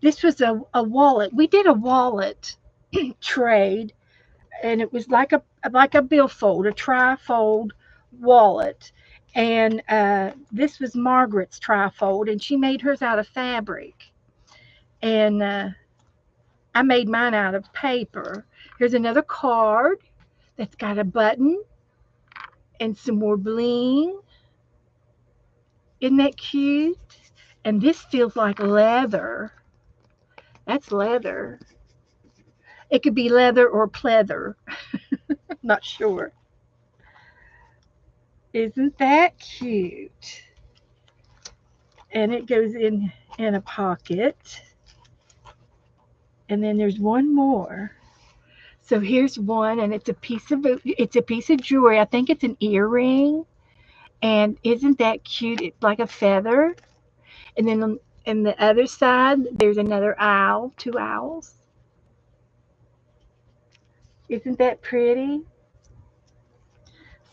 This was a wallet. We did a wallet trade, and it was like a billfold, a trifold wallet. And this was Margaret's trifold, and she made hers out of fabric. And I made mine out of paper. Here's another card that's got a button and some more bling. Isn't that cute? And this feels like leather. That's leather. It could be leather or pleather. Not sure. Isn't that cute? And it goes in a pocket. And then there's one more. So here's one, and it's a piece of jewelry. I think it's an earring. And isn't that cute? It's like a feather. And then on the other side, there's another owl, two owls. Isn't that pretty?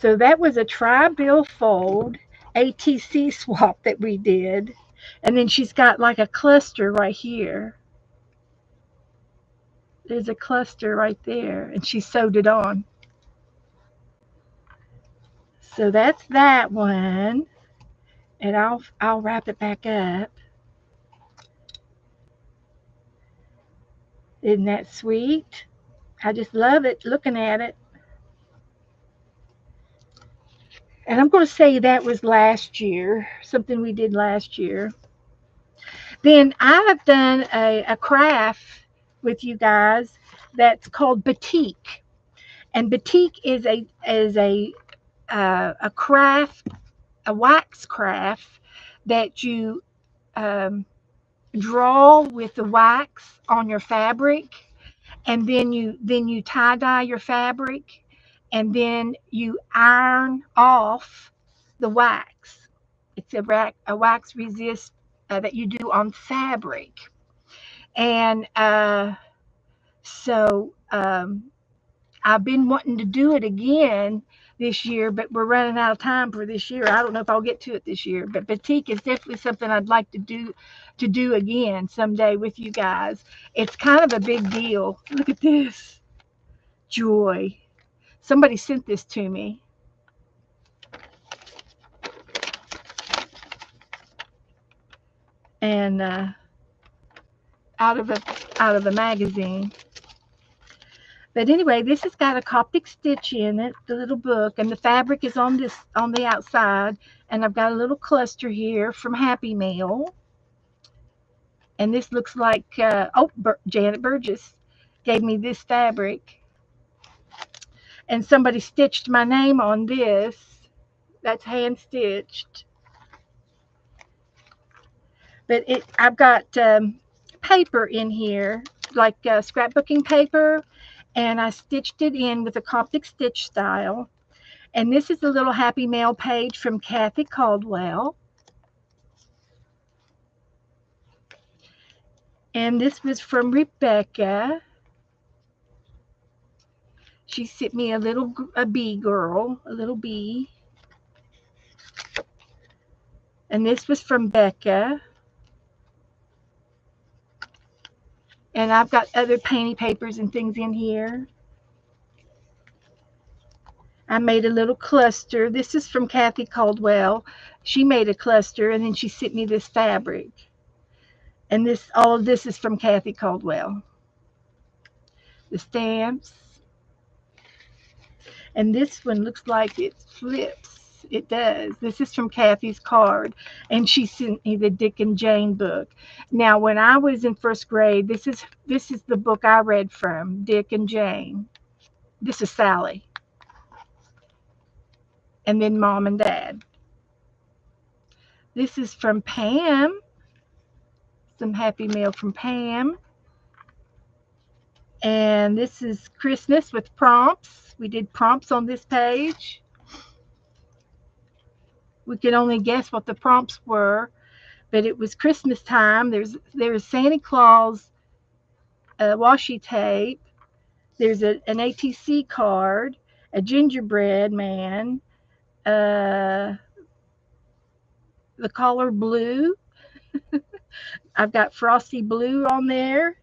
So that was a tri-billfold ATC swap that we did. And then she's got like a cluster right here. There's a cluster right there, and she sewed it on. So that's that one. And I'll wrap it back up. Isn't that sweet? I just love it looking at it. And I'm going to say that was last year, something we did last year. Then I've done a craft with you guys that's called batik. And batik is a craft, a wax craft that you draw with the wax on your fabric, and then you tie dye your fabric, and then you iron off the wax. It's a wax resist that you do on fabric, and so I've been wanting to do it again this year, but we're running out of time for this year. I don't know if I'll get to it this year, but batik is definitely something I'd like to do again someday with you guys. It's kind of a big deal. Look at this. Joy. Somebody sent this to me. And out of a magazine. But anyway, this has got a Coptic stitch in it, the little book, and the fabric is on the outside. And I've got a little cluster here from Happy Mail. And this looks like, Janet Burgess gave me this fabric. And somebody stitched my name on this. That's hand stitched. But I've got paper in here, like scrapbooking paper. And I stitched it in with a Coptic stitch style. And this is a little Happy Mail page from Kathy Caldwell. And this was from Rebecca. She sent me a bee girl, a little bee. And this was from Becca. And I've got other painty papers and things in here. I made a little cluster. This is from Kathy Caldwell. She made a cluster, and then she sent me this fabric. And all of this is from Kathy Caldwell. The stamps. And this one looks like it flips. It does. This is from Kathy's card. And she sent me the Dick and Jane book. Now, when I was in first grade, this is the book I read from, Dick and Jane. This is Sally. And then Mom and Dad. This is from Pam. Some Happy Mail from Pam. And this is Christmas with prompts. We did prompts on this page. We could only guess what the prompts were, but it was Christmas time. There's Santa Claus washi tape. There's an ATC card, a gingerbread man, the color blue. I've got frosty blue on there,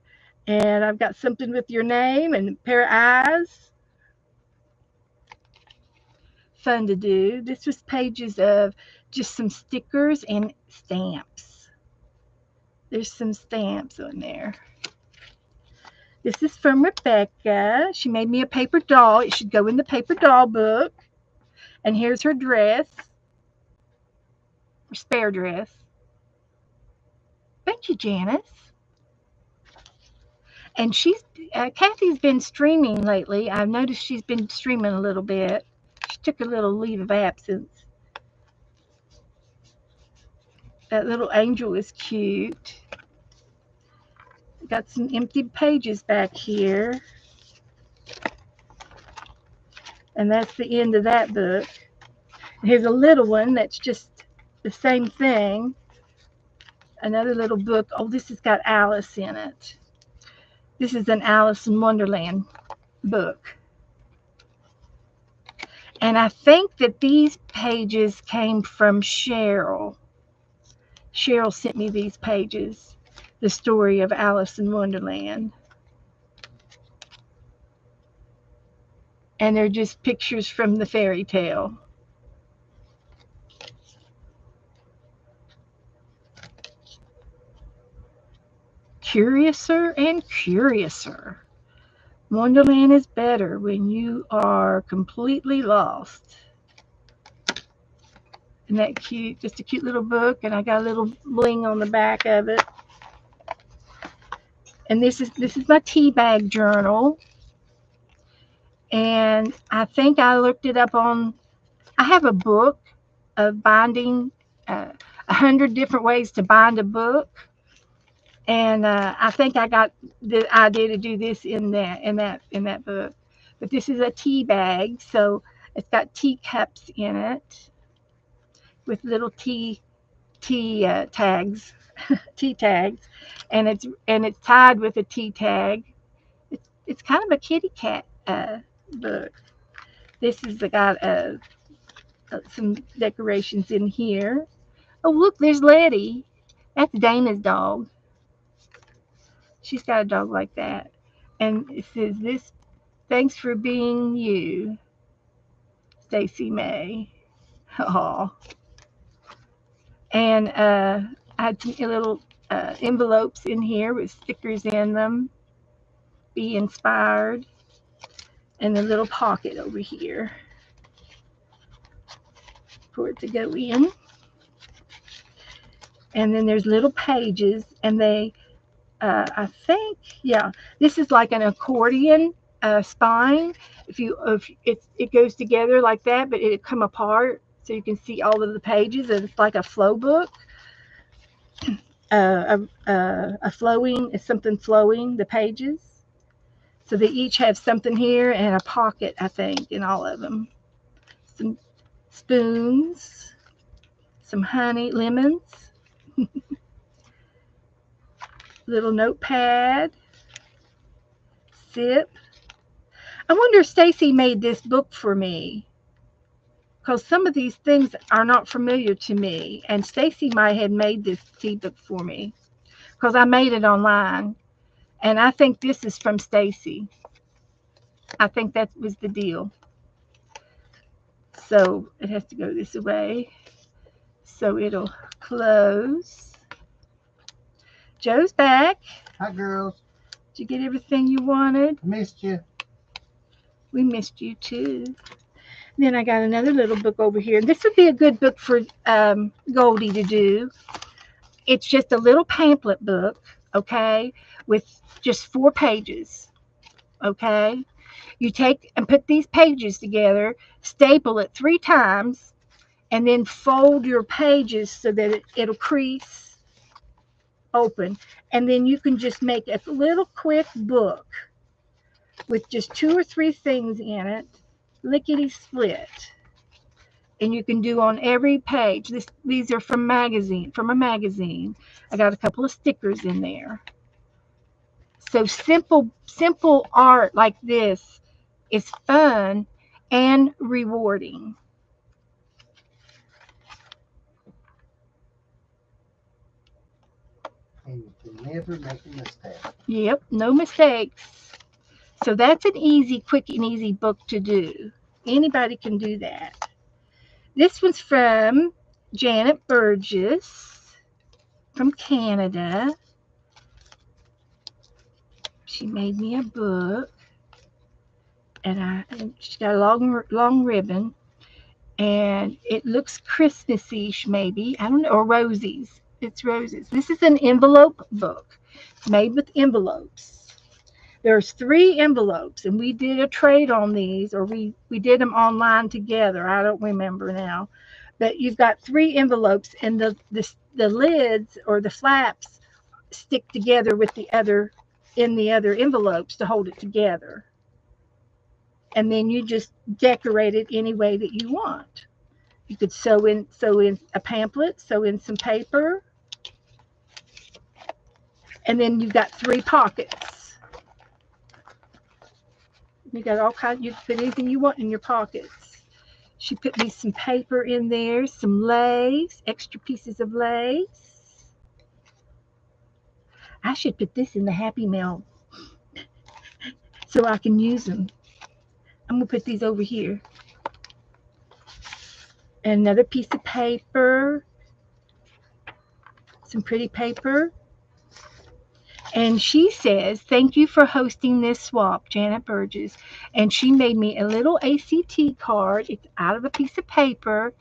and I've got something with your name and a pair of eyes. Fun to do. This was pages of just some stickers and stamps. There's some stamps on there. This is from Rebecca. She made me a paper doll. It should go in the paper doll book. And here's her dress, her spare dress. Thank you, Janice. And Kathy's been streaming lately. I've noticed she's been streaming a little bit. She took a little leave of absence. That little angel is cute. Got some empty pages back here. And that's the end of that book. Here's a little one that's just the same thing. Another little book. Oh, this has got Alice in it. This is an Alice in Wonderland book. And I think that these pages came from Cheryl. Cheryl sent me these pages, the story of Alice in Wonderland. And they're just pictures from the fairy tale. Curiouser and curiouser. Wonderland is better when you are completely lost. Isn't that cute? Just a cute little book, and I got a little bling on the back of it. And this is my tea bag journal. And I think I looked it up on. I have a book of binding 100 different ways to bind a book. And I think I got the idea to do this in that book. But this is a tea bag, so it's got teacups in it with little tea tags, tea tags, and it's tied with a tea tag. It's kind of a kitty cat book. This has got some decorations in here. Oh, look, there's Letty. That's Dana's dog. She's got a dog like that. And it says, "This, thanks for being you, Stacy May." Oh. And I had some little envelopes in here with stickers in them. Be inspired. And a little pocket over here for it to go in. And then there's little pages, and they I think, yeah, this is like an accordion spine. If it goes together like that, but it come apart so you can see all of the pages. And it's like a flow book. A flowing is something flowing the pages. So they each have something here and a pocket, I think, in all of them. Some spoons, some honey, lemons. Little notepad, sip. I wonder if Stacy made this book for me, because some of these things are not familiar to me, and Stacy might have made this tea book for me, because I made it online, and I think this is from Stacy. I think that was the deal. So it has to go this way, so it'll close. Joe's back. Hi, girls. Did you get everything you wanted? Missed you. We missed you too. Then I got another little book over here. This would be a good book for Goldie to do. It's just a little pamphlet book, okay, with just 4 pages, okay? You take and put these pages together, staple it 3 times, and then fold your pages so that it'll crease open. And then you can just make a little quick book with just 2 or 3 things in it, lickety split. And you can do on every page. These are from a magazine. I got a couple of stickers in there. So simple art like this is fun and rewarding. And you can never make a mistake. Yep, no mistakes. So that's an quick and easy book to do. Anybody can do that. This one's from Janet Burgess from Canada. She made me a book, and she's got a long ribbon, and it looks Christmassy-ish maybe. I don't know, or rosies. It's roses. This is an envelope book. It's made with envelopes. There's 3 envelopes, and we did a trade on these, or we did them online together. I don't remember now. But you've got 3 envelopes, and the lids or the flaps stick together with the other envelopes to hold it together. And then you just decorate it any way that you want. You could sew in a pamphlet, sew in some paper, and then you've got 3 pockets. You got all kinds. You can put anything you want in your pockets. She put me some paper in there, some lace, extra pieces of lace. I should put this in the Happy Mail so I can use them. I'm going to put these over here. Another piece of paper, some pretty paper. And she says, thank you for hosting this swap, Janet Burgess. And she made me a little ACT card. It's out of a piece of paper.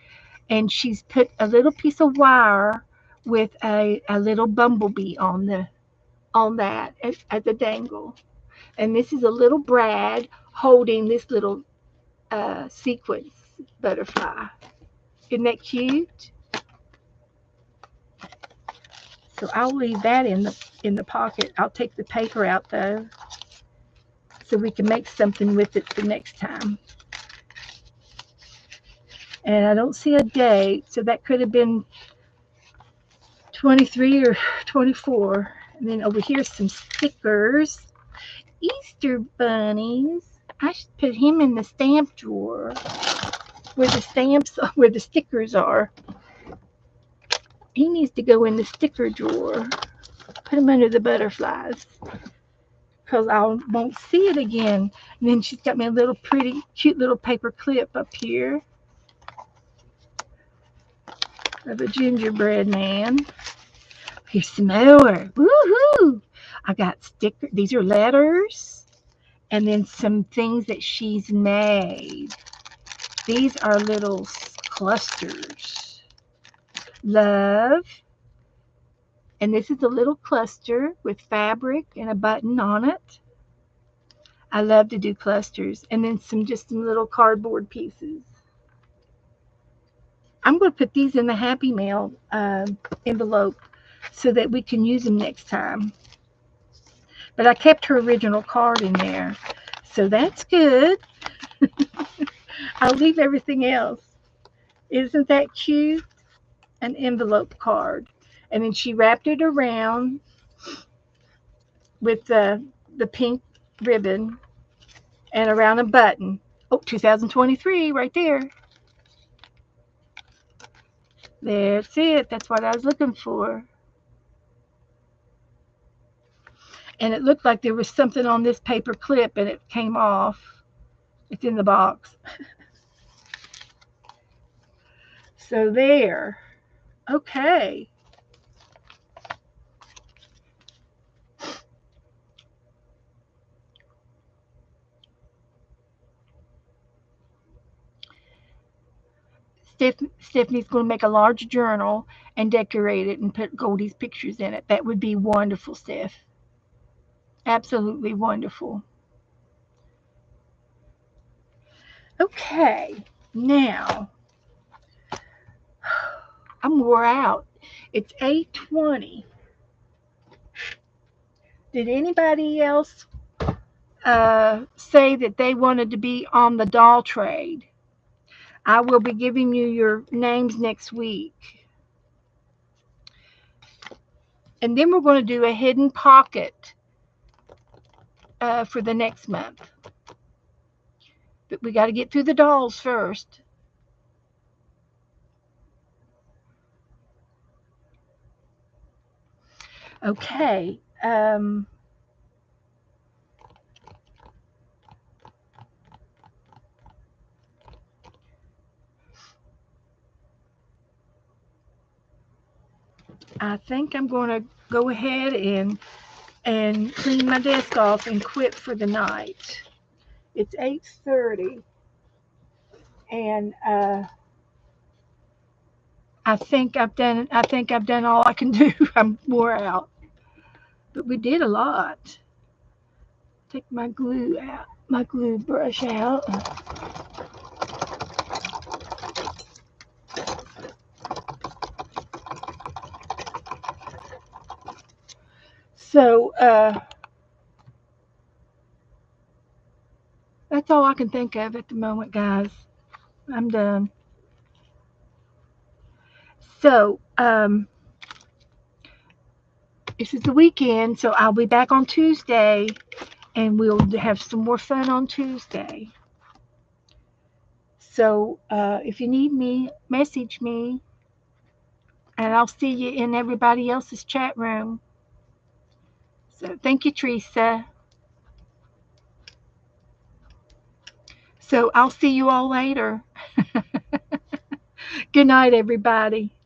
And she's put a little piece of wire with a little bumblebee on that at the dangle. And this is a little brad holding this little sequence butterfly. Isn't that cute? So I'll leave that in the pocket. I'll take the paper out though, so we can make something with it the next time. And I don't see a date, so that could have been 23 or 24. And then over here, some stickers. Easter bunnies. I should put him in the stamp drawer where the stickers are. He needs to go in the sticker drawer. Put him under the butterflies, because I won't see it again. And then she's got me a little pretty, cute little paper clip up here of a gingerbread man. Here's some more. Woohoo! I got stickers. These are letters, and then some things that she's made. These are little clusters. Love. And this is a little cluster with fabric and a button on it. I love to do clusters. And then just some little cardboard pieces. I'm going to put these in the Happy Mail envelope so that we can use them next time. But I kept her original card in there, so that's good. I'll leave everything else. Isn't that cute? An envelope card. And then she wrapped it around with the pink ribbon and around a button. Oh, 2023 right there. That's it. That's what I was looking for. And it looked like there was something on this paper clip and it came off. It's in the box. So there. Okay. Stephanie's going to make a large journal and decorate it and put Goldie's pictures in it. That would be wonderful, Steph. Absolutely wonderful. Okay, now I'm wore out. It's 8:20. Did anybody else say that they wanted to be on the doll trade? I will be giving you your names next week. And then we're going to do a hidden pocket for the next month. But we got to get through the dolls first. Okay. I think I'm going to go ahead and clean my desk off and quit for the night. It's 8:30, and I think I've done all I can do. I'm wore out, but we did a lot. Take my glue brush out. So that's all I can think of at the moment, guys. I'm done. So this is the weekend, so I'll be back on Tuesday, and we'll have some more fun on Tuesday. So if you need me, message me, and I'll see you in everybody else's chat room. So thank you, Teresa. So I'll see you all later. Good night, everybody.